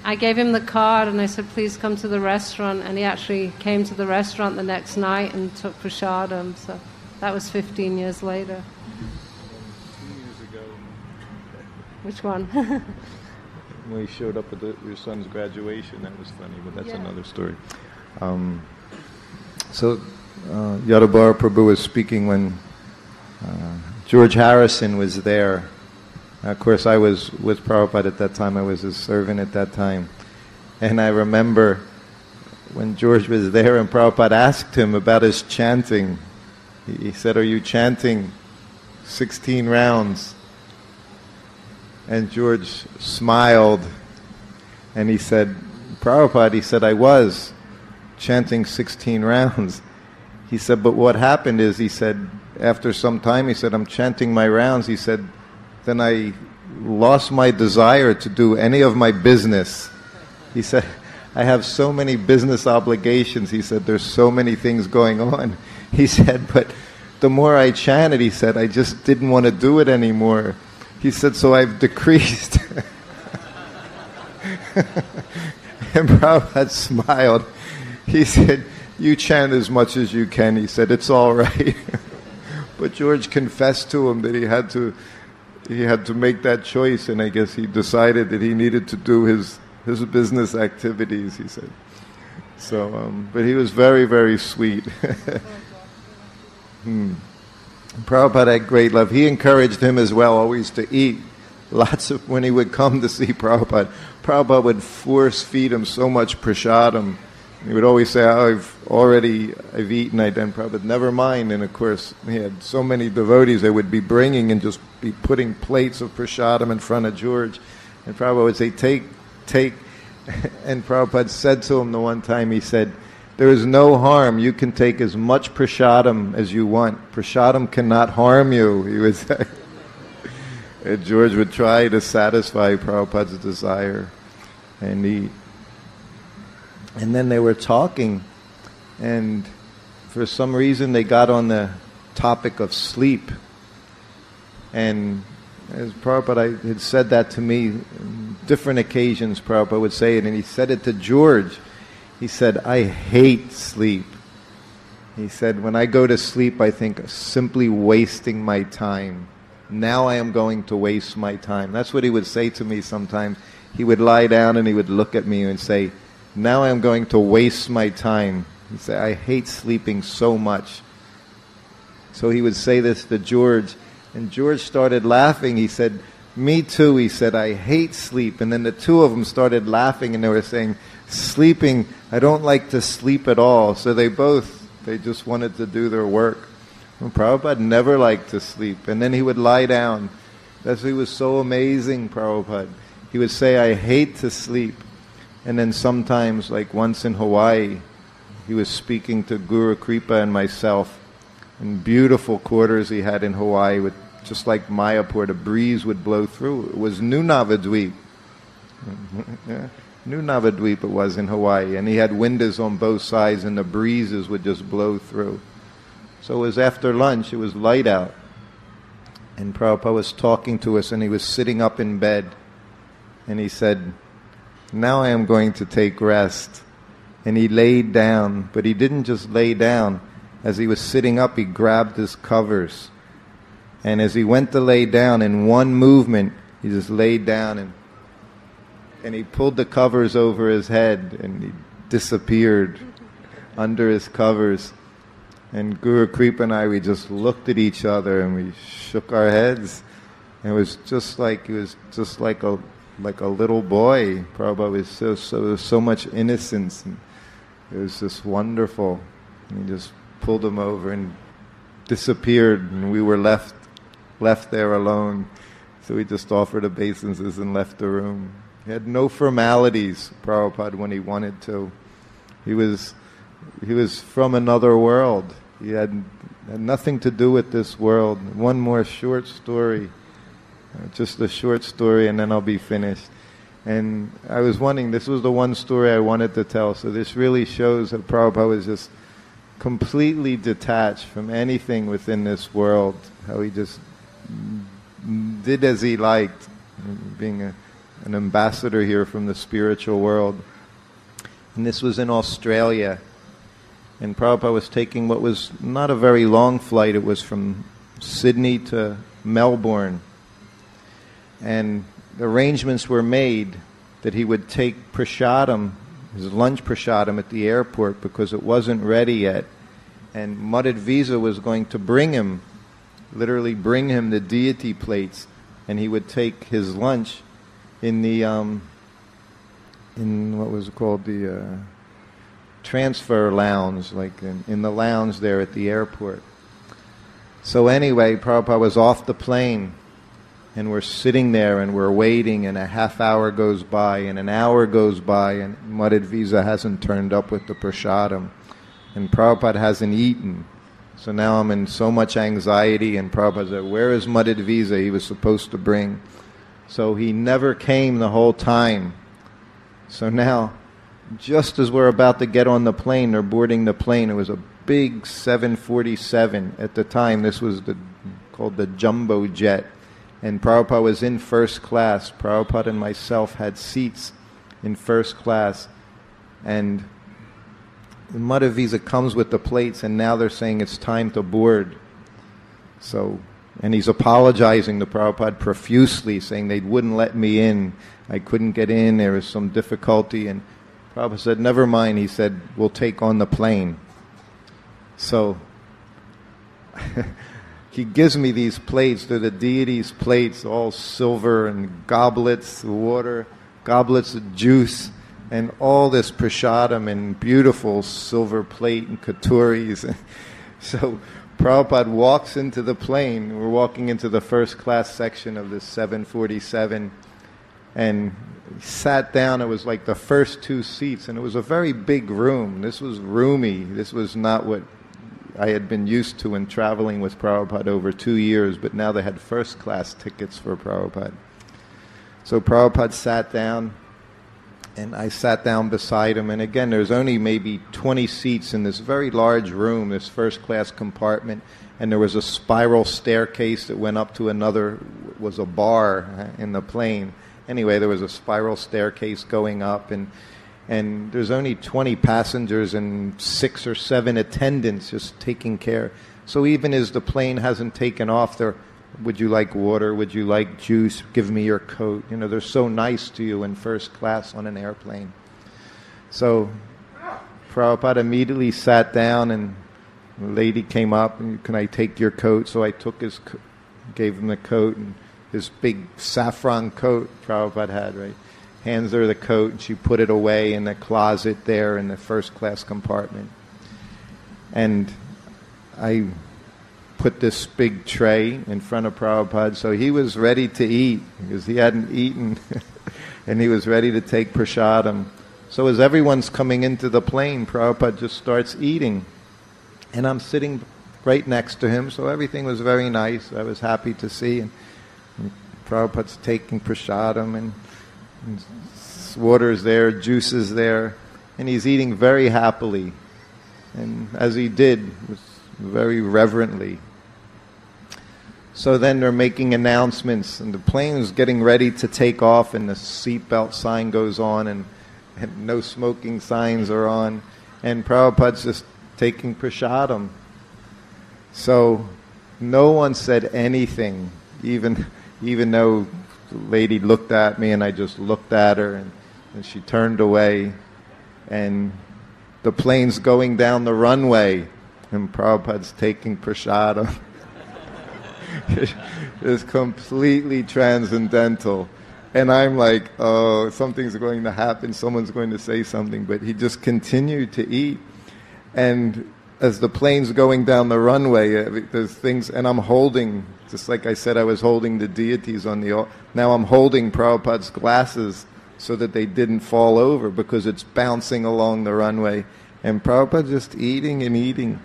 I gave him the card, and I said, please come to the restaurant. And he actually came to the restaurant the next night and took prasadam. So that was 15 years later. 2 years ago. Which one? When he showed up at your son's graduation, that was funny, but that's another story. So Yadabara Prabhu was speaking when George Harrison was there. Of course, I was with Prabhupada at that time. I was his servant at that time. And I remember when George was there and Prabhupada asked him about his chanting. He said, are you chanting 16 rounds? And George smiled and he said, Prabhupada, he said, I was chanting 16 rounds. He said, but what happened is, he said, after some time, he said, I'm chanting my rounds. He said, then I lost my desire to do any of my business. He said, I have so many business obligations. He said, there's so many things going on. He said, but the more I chanted, he said, I just didn't want to do it anymore. He said, so I've decreased. And Prabhupada smiled. He said, you chant as much as you can. He said, it's all right. But George confessed to him that he had to make that choice, and I guess he decided that he needed to do his business activities, he said. So, but he was very, very sweet. Prabhupada had great love. He encouraged him as well always to eat. When he would come to see Prabhupada, Prabhupada would force feed him so much prasadam. He would always say, I've eaten. And Prabhupada, never mind. And of course, he had so many devotees they would be bringing and just be putting plates of prasadam in front of George. And Prabhupada would say, take. And Prabhupada said to him the one time, he said, there is no harm. You can take as much prasadam as you want. Prasadam cannot harm you, he would say. And George would try to satisfy Prabhupada's desire and eat. And then they were talking, and for some reason they got on the topic of sleep. And as Prabhupada had said that to me on different occasions, Prabhupada would say it, and he said it to George. He said, I hate sleep. He said, when I go to sleep, I think simply wasting my time. Now I am going to waste my time. That's what he would say to me sometimes. He would lie down and he would look at me and say, now I am going to waste my time. He said, I hate sleeping so much. So he would say this to George, and George started laughing. He said, me too. He said, I hate sleep. And then the two of them started laughing, and they were saying, sleeping, I don't like to sleep at all. So they just wanted to do their work. And Prabhupada never liked to sleep. And then he would lie down. He was so amazing, Prabhupada. He would say, I hate to sleep. And then sometimes, like once in Hawaii, he was speaking to Guru Kripa and myself in beautiful quarters he had in Hawaii, with just like Mayapur, the breeze would blow through. It was New Navadweep. New Navadweep it was in Hawaii. And he had windows on both sides, and the breezes would just blow through. So it was after lunch, it was light out. And Prabhupada was talking to us, and he was sitting up in bed. And he said, now I am going to take rest. And he laid down, but he didn't just lay down. As he was sitting up, he grabbed his covers. And as he went to lay down, in one movement, he just laid down and he pulled the covers over his head, and he disappeared under his covers. And Guru Kripa and I, we just looked at each other and we shook our heads. And it was just like a little boy. Prabhupada was so much innocence, and it was just wonderful. And he just pulled him over and disappeared, and we were left there alone. So we just offered obeisances and left the room. He had no formalities, Prabhupada, when he wanted to. He was from another world. He had nothing to do with this world. One more short story. Just a short story, and then I'll be finished. And I was wondering, this was the one story I wanted to tell, so this really shows that Prabhupada was just completely detached from anything within this world, how he just did as he liked, being an ambassador here from the spiritual world. And this was in Australia, and Prabhupada was taking what was not a very long flight. It was from Sydney to Melbourne. And the arrangements were made that he would take prasadam, his lunch prasadam, at the airport because it wasn't ready yet. And Madhvisa was going to literally bring him the deity plates, and he would take his lunch in the, in what was it called, the transfer lounge, like in the lounge there at the airport. So anyway, Prabhupada was off the plane, and we're sitting there and we're waiting, and a half hour goes by and an hour goes by, and Madhvisa hasn't turned up with the prasadam, and Prabhupada hasn't eaten. So now I'm in so much anxiety, and Prabhupada said, where is Madhvisa? He was supposed to bring. So he never came the whole time. So now just as we're about to get on the plane or boarding the plane, it was a big 747 at the time. This was called the jumbo jet. And Prabhupada was in first class. Prabhupada and myself had seats in first class. And the Mother Visa comes with the plates, and now they're saying it's time to board. So, and he's apologizing to Prabhupada profusely, saying they wouldn't let me in. I couldn't get in, there was some difficulty. And Prabhupada said, never mind. He said, we'll take on the plane. So, he gives me these plates. They're the deities' plates, all silver, and goblets of water, goblets of juice, and all this prasadam and beautiful silver plate and katuris. So Prabhupada walks into the plane. We're walking into the first class section of this 747, and he sat down. It was like the first two seats, and it was a very big room. This was roomy. This was not what I had been used to in traveling with Prabhupada over 2 years, but now they had first class tickets for Prabhupada. So Prabhupada sat down, and I sat down beside him, and again, there's only maybe 20 seats in this very large room, this first class compartment, and there was a spiral staircase that went up to another, was a bar in the plane. Anyway, there was a spiral staircase going up, and there's only 20 passengers and 6 or 7 attendants just taking care. So even as the plane hasn't taken off, they're, would you like water? Would you like juice? Give me your coat. You know, they're so nice to you in first class on an airplane. So Prabhupada immediately sat down, and the lady came up, and can I take your coat? So I took his gave him the coat, and his big saffron coat Prabhupada had, right? Hands her the coat, and she put it away in the closet there in the first class compartment. And I put this big tray in front of Prabhupada, so he was ready to eat, because he hadn't eaten, and he was ready to take prasadam. So as everyone's coming into the plane, Prabhupada just starts eating. And I'm sitting right next to him, so everything was very nice. I was happy to see. And Prabhupada's taking prasadam, and water's there, juice is there, and he's eating very happily. And as he did, was very reverently. So then they're making announcements, and the plane is getting ready to take off, and the seatbelt sign goes on, and no smoking signs are on, and Prabhupada's just taking prasadam. So no one said anything, even though the lady looked at me, and I just looked at her, and she turned away, and the plane's going down the runway, and Prabhupada's taking prasadam. It's completely transcendental. And I'm like, oh, something's going to happen, someone's going to say something, but he just continued to eat. And as the plane's going down the runway, there's things, and I'm holding, just like I said I was holding the deities on the, now I'm holding Prabhupada's glasses so that they didn't fall over, because it's bouncing along the runway. And Prabhupada just eating and eating.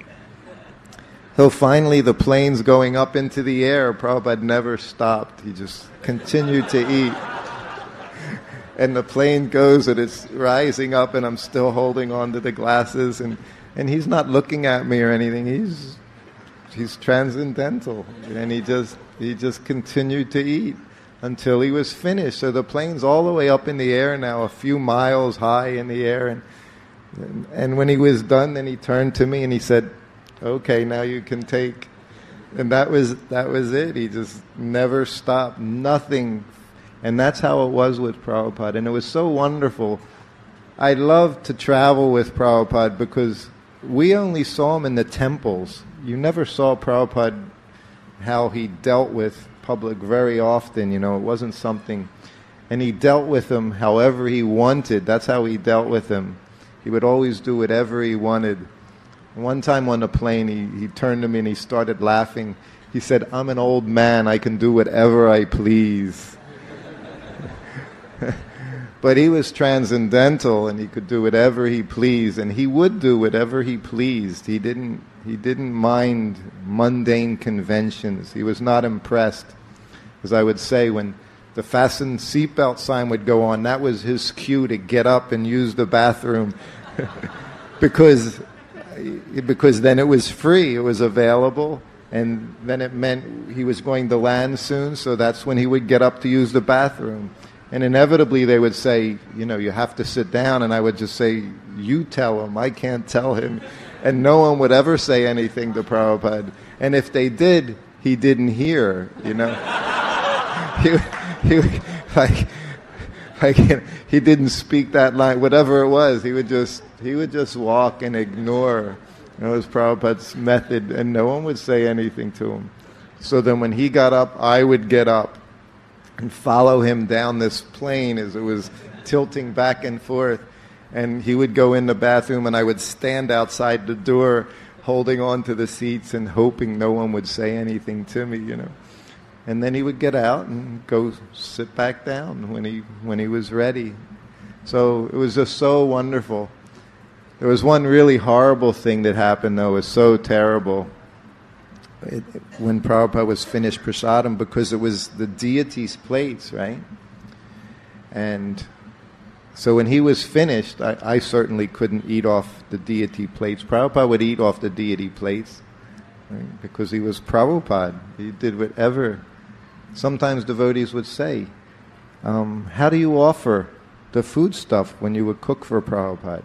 So finally the plane's going up into the air. Prabhupada never stopped. He just continued to eat. And the plane goes, and it's rising up, and I'm still holding on to the glasses, and he's not looking at me or anything. He's transcendental, and he just continued to eat until he was finished. So the plane's all the way up in the air now, a few miles high in the air, and when he was done, then he turned to me and he said, "Okay, now you can take." And that was it. He just never stopped, nothing. And that's how it was with Prabhupada. And it was so wonderful. I loved to travel with Prabhupada because we only saw him in the temples. You never saw Prabhupada, how he dealt with public very often. You know, it wasn't something. And he dealt with them however he wanted. That's how he dealt with them. He would always do whatever he wanted. One time on the plane, he turned to me and he started laughing. He said, "I'm an old man. I can do whatever I please." But he was transcendental, and he could do whatever he pleased, and he would do whatever he pleased. He didn't mind mundane conventions. He was not impressed. As I would say, when the fasten seatbelt sign would go on. That was his cue to get up and use the bathroom because then it was free, it was available, and then it meant he was going to land soon, so that's when he would get up to use the bathroom. And inevitably they would say, you have to sit down, and I would just say, you tell him, I can't tell him. And no one would ever say anything to Prabhupada. And if they did, he didn't hear, he didn't speak that line, whatever it was. He would just walk and ignore. It was Prabhupada's method, and no one would say anything to him. So then when he got up, I would get up and follow him down this plane as it was tilting back and forth. And he would go in the bathroom, and I would stand outside the door holding on to the seats and hoping no one would say anything to me, And then he would get out and go sit back down when he was ready. So it was just so wonderful. There was one really horrible thing that happened, though. It was so terrible. When Prabhupada was finished prasadam, because it was the deity's plates, right? And so when he was finished, I certainly couldn't eat off the deity plates. Prabhupada would eat off the deity plates, right? Because he was Prabhupada. He did whatever. Sometimes devotees would say, how do you offer the food stuff when you would cook for Prabhupada?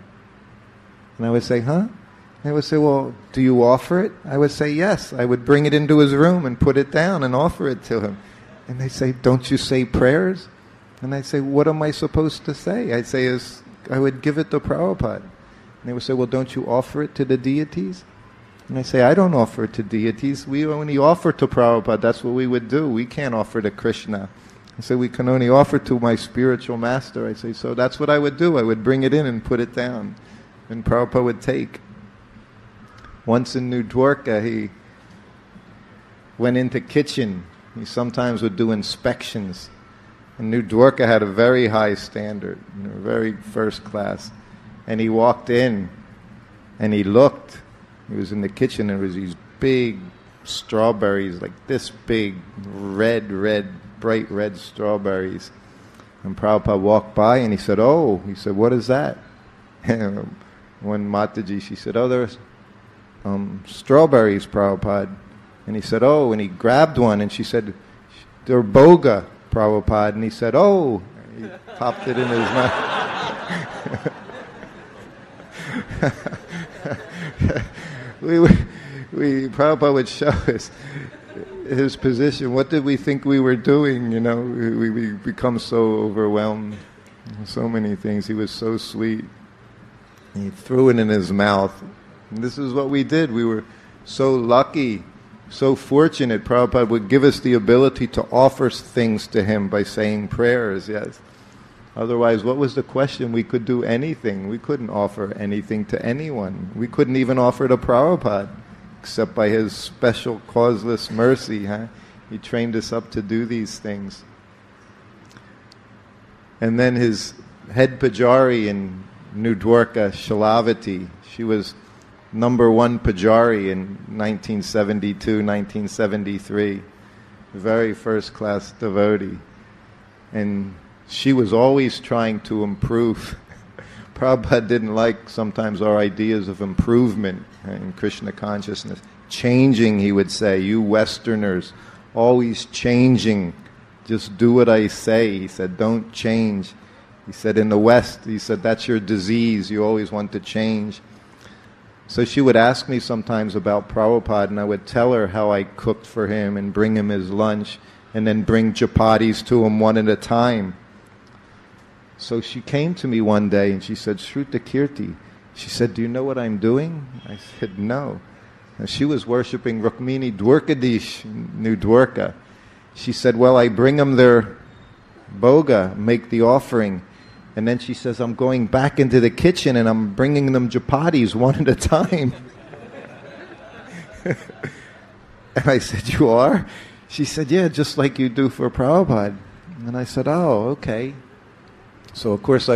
And I would say, huh? They would say, well, do you offer it? I would say, yes. I would bring it into his room and put it down and offer it to him. And they say, don't you say prayers? And I'd say, what am I supposed to say? I'd say, I would give it to Prabhupada. And they would say, well, don't you offer it to the deities? And I say, I don't offer it to deities. We only offer to Prabhupada. That's what we would do. We can't offer to Krishna. I say, we can only offer to my spiritual master. I say, so that's what I would do. I would bring it in and put it down. And Prabhupada would take. Once in New Dwarka, he went into kitchen. He sometimes would do inspections. And New Dwarka had a very high standard, very first class. And he walked in, and he looked. He was in the kitchen, and there was these big strawberries, like this big, red, bright red strawberries. And Prabhupada walked by, and he said, what is that? One Mataji, she said, there's strawberries, Prabhupada. And he said, and he grabbed one, and she said, they're boga, Prabhupada. And he said, he popped it in his mouth. Prabhupada would show us his position. What did we think we were doing? We become so overwhelmed. So many things. He was so sweet. He threw it in his mouth. And this is what we did. We were so lucky, so fortunate. Prabhupada would give us the ability to offer things to him by saying prayers, yes. Otherwise, what was the question? We could do anything. We couldn't offer anything to anyone. We couldn't even offer to Prabhupada, except by his special causeless mercy. He trained us up to do these things. And then his head pujari in New Dwarka, Shalavati, she was number one pujari in 1972, 1973. Very first class devotee. And she was always trying to improve. Prabhupada didn't like sometimes our ideas of improvement in Krishna consciousness. Changing, he would say, you Westerners, always changing. Just do what I say. He said, don't change. He said, in the West, he said, that's your disease. You always want to change. So she would ask me sometimes about Prabhupada, and I would tell her how I cooked for him and bring him his lunch, and then bring chapatis to him one at a time. So she came to me one day and she said, Shruta Kirti, she said, do you know what I'm doing? I said, no. And she was worshipping Rukmini Dwarkadish, New Dwarka. She said, well, I bring them their boga, make the offering. And then she says, I'm going back into the kitchen and I'm bringing them chapatis one at a time. And I said, you are? She said, yeah, just like you do for Prabhupada. And I said, oh, okay. So, of course,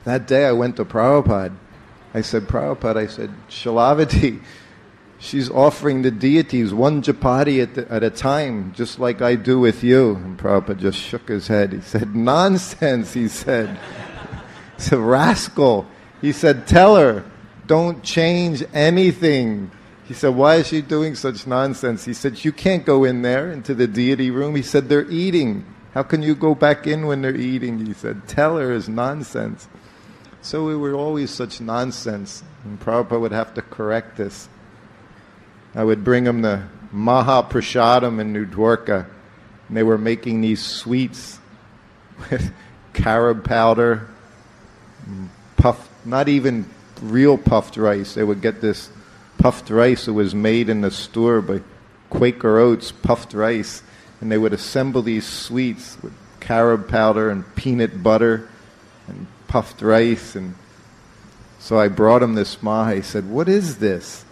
that day I went to Prabhupada. I said, Prabhupada, I said, Shalavati, she's offering the deities one chapati at a time, just like I do with you. And Prabhupada just shook his head. He said, nonsense, he said. It's a rascal. He said, tell her, don't change anything. He said, why is she doing such nonsense? He said, you can't go in there, into the deity room. He said, they're eating. How can you go back in when they're eating? He said, tell her it's nonsense. So we were always such nonsense. And Prabhupada would have to correct this. I would bring him the Mahaprasadam in New Dwarka, and they were making these sweets with carob powder, puffed, not even real puffed rice. They would get this puffed rice that was made in the store by Quaker Oats, puffed rice, and they would assemble these sweets with carob powder and peanut butter and puffed rice. And so I brought him this maha. He said, what is this?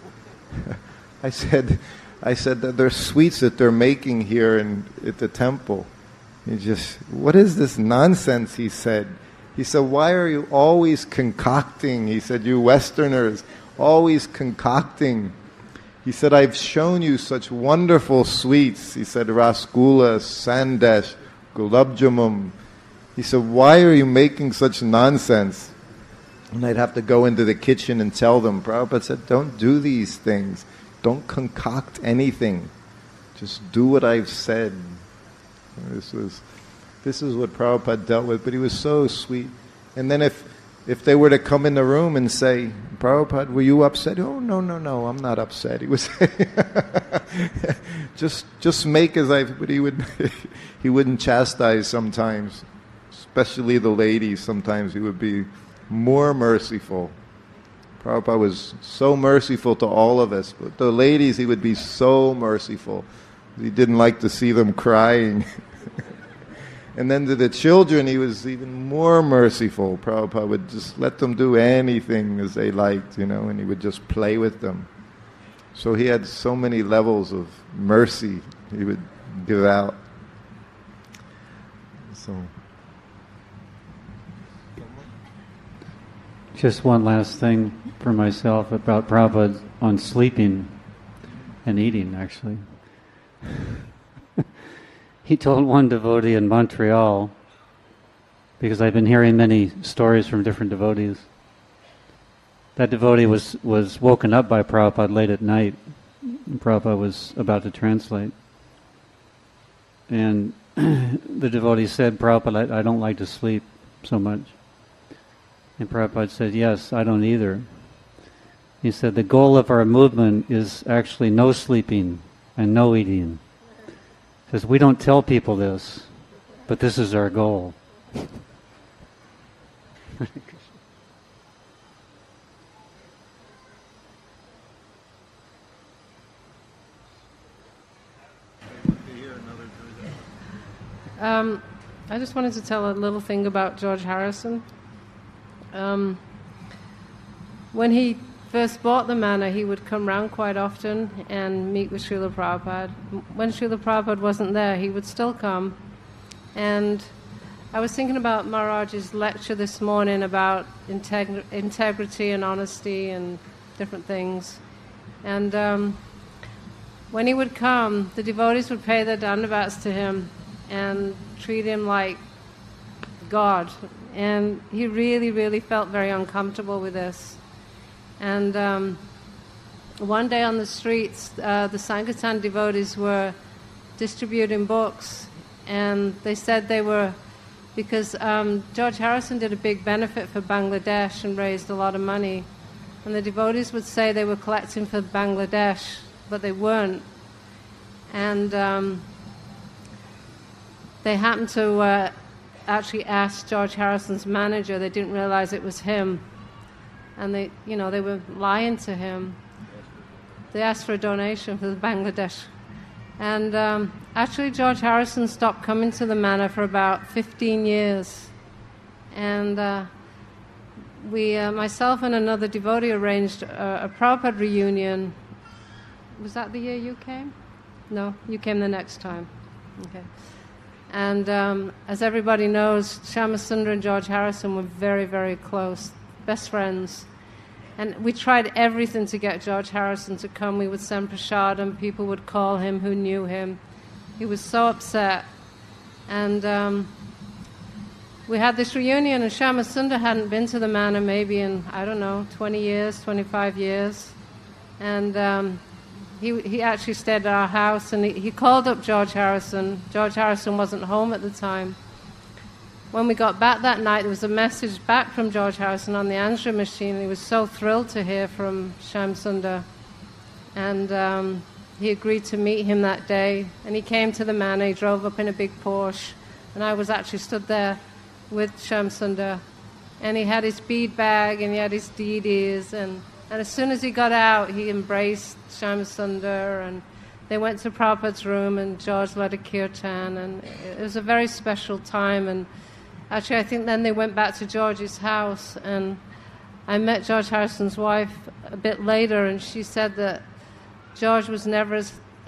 I said that they're sweets that they're making here at the temple. He just, what is this nonsense, he said. He said, why are you always concocting? He said, you Westerners, always concocting. He said, I've shown you such wonderful sweets. He said, rasgulla, sandesh, gulab jamun. He said, why are you making such nonsense? And I'd have to go into the kitchen and tell them. Prabhupada said, don't do these things. Don't concoct anything. Just do what I've said. This is what Prabhupada dealt with, but he was so sweet. And then if they were to come in the room and say, Prabhupada, were you upset? Oh, no, I'm not upset. He was just make as but he wouldn't chastise sometimes, especially the ladies. Sometimes he would be more merciful. Prabhupada was so merciful to all of us, but the ladies he would be so merciful. He didn't like to see them crying. And then to the children, he was even more merciful. Prabhupada would just let them do anything as they liked, and he would just play with them. So he had so many levels of mercy he would give out. So, just one last thing for myself about Prabhupada on sleeping and eating, actually. He told one devotee in Montreal, because I've been hearing many stories from different devotees, that devotee was woken up by Prabhupada late at night. Prabhupada was about to translate. And the devotee said, Prabhupada, I don't like to sleep so much. And Prabhupada said, yes, I don't either. He said, the goal of our movement is actually no sleeping and no eating. Because we don't tell people this, but this is our goal. I just wanted to tell a little thing about George Harrison. When he first bought the manor, he would come round quite often and meet with Srila Prabhupada. When Srila Prabhupada wasn't there, he would still come. And I was thinking about Maharaj's lecture this morning about integrity and honesty and different things. And when he would come, the devotees would pay their dandavats to him and treat him like God. And he really, really felt very uncomfortable with this. And one day on the streets, the Sankirtan devotees were distributing books, and they said they were, because George Harrison did a big benefit for Bangladesh and raised a lot of money, and the devotees would say they were collecting for Bangladesh, but they weren't. And they happened to actually ask George Harrison's manager. They didn't realize it was him. And they were lying to him. They asked for a donation for Bangladesh. And actually George Harrison stopped coming to the manor for about 15 years. And myself and another devotee arranged a Prabhupada reunion. Was that the year you came? No, you came the next time. Okay. And as everybody knows, Shyamasundar and George Harrison were very, very close, best friends. And we tried everything to get George Harrison to come. We would send prasadam. People would call him who knew him. He was so upset. And we had this reunion, and Shama Sundar hadn't been to the manor maybe in, 20 years, 25 years. And he actually stayed at our house, and he called up George Harrison. George Harrison wasn't home at the time. When we got back that night, there was a message back from George Harrison on the answering machine, and he was so thrilled to hear from Sham Sundar. And he agreed to meet him that day, and he came to the manor. He drove up in a big Porsche, and I was actually stood there with Sham Sundar. And he had his bead bag, and he had his deities, and as soon as he got out, he embraced Sham Sundar, and they went to Prabhupada's room, and George led a kirtan, and it was a very special time. And actually, I think then they went back to George's house, and I met George Harrison's wife a bit later, and she said that George was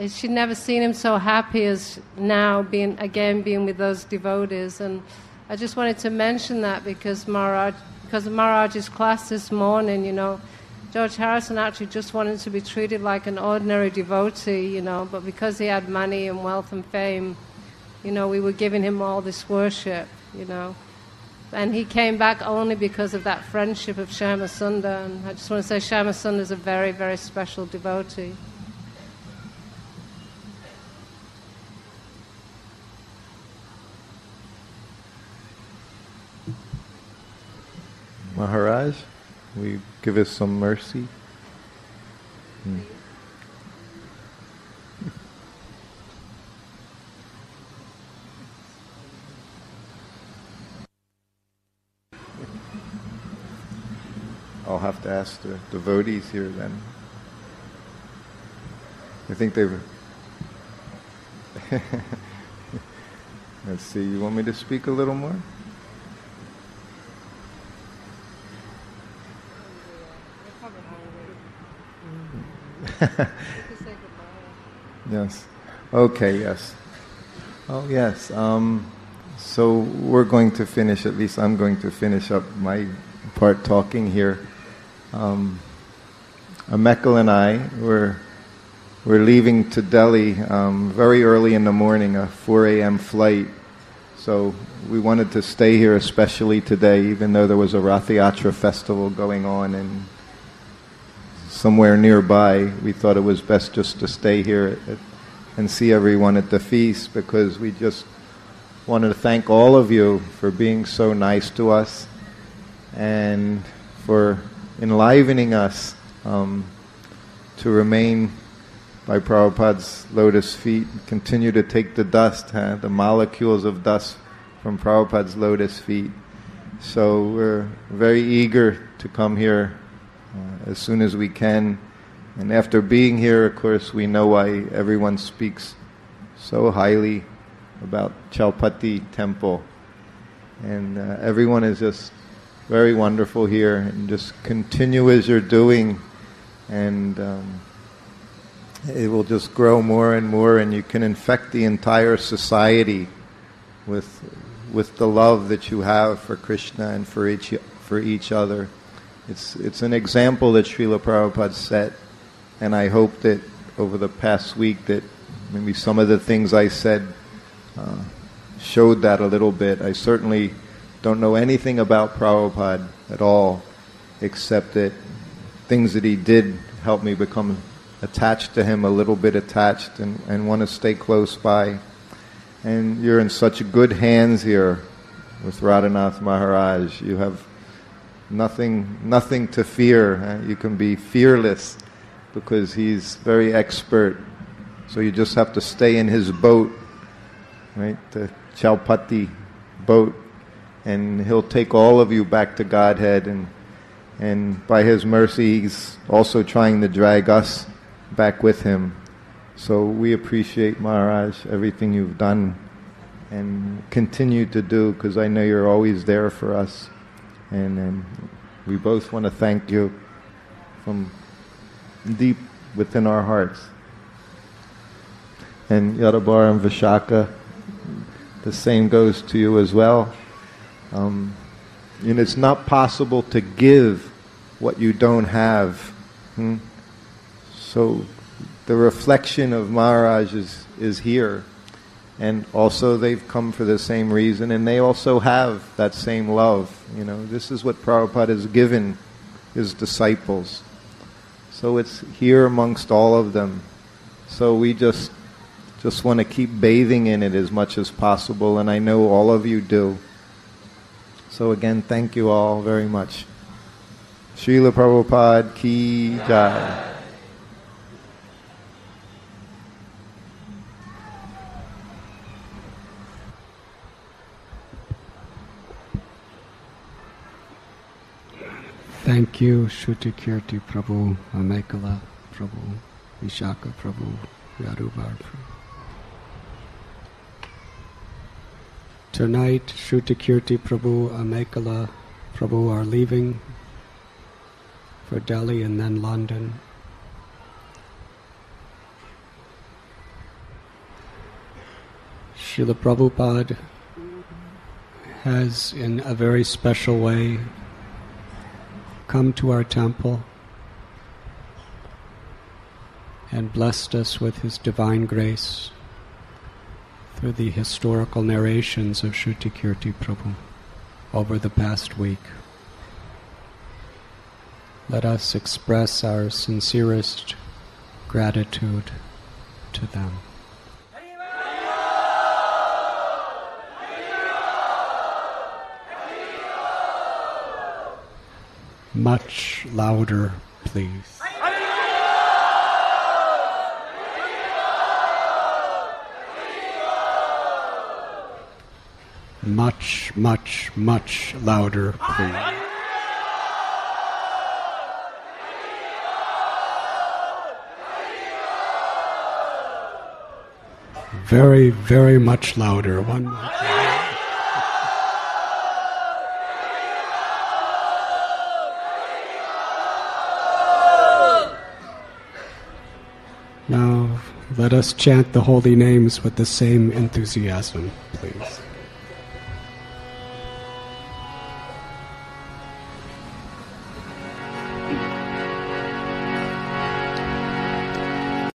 she'd never seen him so happy as now, being with those devotees. And I just wanted to mention that because of Maharaj's class this morning, George Harrison actually just wanted to be treated like an ordinary devotee, but because he had money and wealth and fame, we were giving him all this worship, And he came back only because of that friendship of Shama Sundar. And I just want to say Shama Sundar is a very, very special devotee. Maharaj, will you give us some mercy? I'll have to ask the devotees here then. I think they've... Let's see, you want me to speak a little more? Yes. Okay, yes. Oh, yes. So we're going to finish, at least I'm going to finish up my part talking here. Amekal and I we're leaving to Delhi very early in the morning, a 4 a.m. flight. So we wanted to stay here especially today, even though there was a Rath Yatra festival going on and somewhere nearby. We thought it was best just to stay here and see everyone at the feast, because we just wanted to thank all of you for being so nice to us and for enlivening us to remain by Prabhupada's lotus feet, continue to take the dust, the molecules of dust from Prabhupada's lotus feet. So we're very eager to come here as soon as we can. And after being here, of course, we know why everyone speaks so highly about Chaupati Temple. And everyone is just very wonderful here. And just continue as you're doing, and it will just grow more and more, and you can infect the entire society with the love that you have for Krishna and for each other. It's an example that Srila Prabhupada set, and I hope that over the past week that maybe some of the things I said showed that a little bit. I certainly don't know anything about Prabhupada at all, except that things that he did help me become attached to him, a little bit attached, and want to stay close by. And you're in such good hands here with Radhanath Maharaj. You have nothing to fear. You can be fearless because he's very expert. So you just have to stay in his boat, right? The Chaupati boat, and he'll take all of you back to Godhead. And by his mercy, he's also trying to drag us back with him. So we appreciate, Maharaj, everything you've done and continue to do, because I know you're always there for us. And we both want to thank you from deep within our hearts. And Yadabar and Vishaka, the same goes to you as well. And it's not possible to give what you don't have. So the reflection of Maharaj is here. And also they've come for the same reason, and they also have that same love. This is what Prabhupada has given his disciples. So it's here amongst all of them. So we just want to keep bathing in it as much as possible, and I know all of you do. So again, thank you all very much. Srila Prabhupada ki jai. Thank you, Shruti Kirti Prabhu, Amekala Prabhu, Vishaka Prabhu, Yadubar Prabhu. Tonight, Shruti Kirti Prabhu, Amekala Prabhu are leaving for Delhi and then London. Srila Prabhupada has, in a very special way, come to our temple and blessed us with his divine grace through the historical narrations of Shruti Kirti Prabhu over the past week. Let us express our sincerest gratitude to them. Much louder, please. Much, much, much louder, please. Very, very much louder. One more time. Now, let us chant the holy names with the same enthusiasm, please.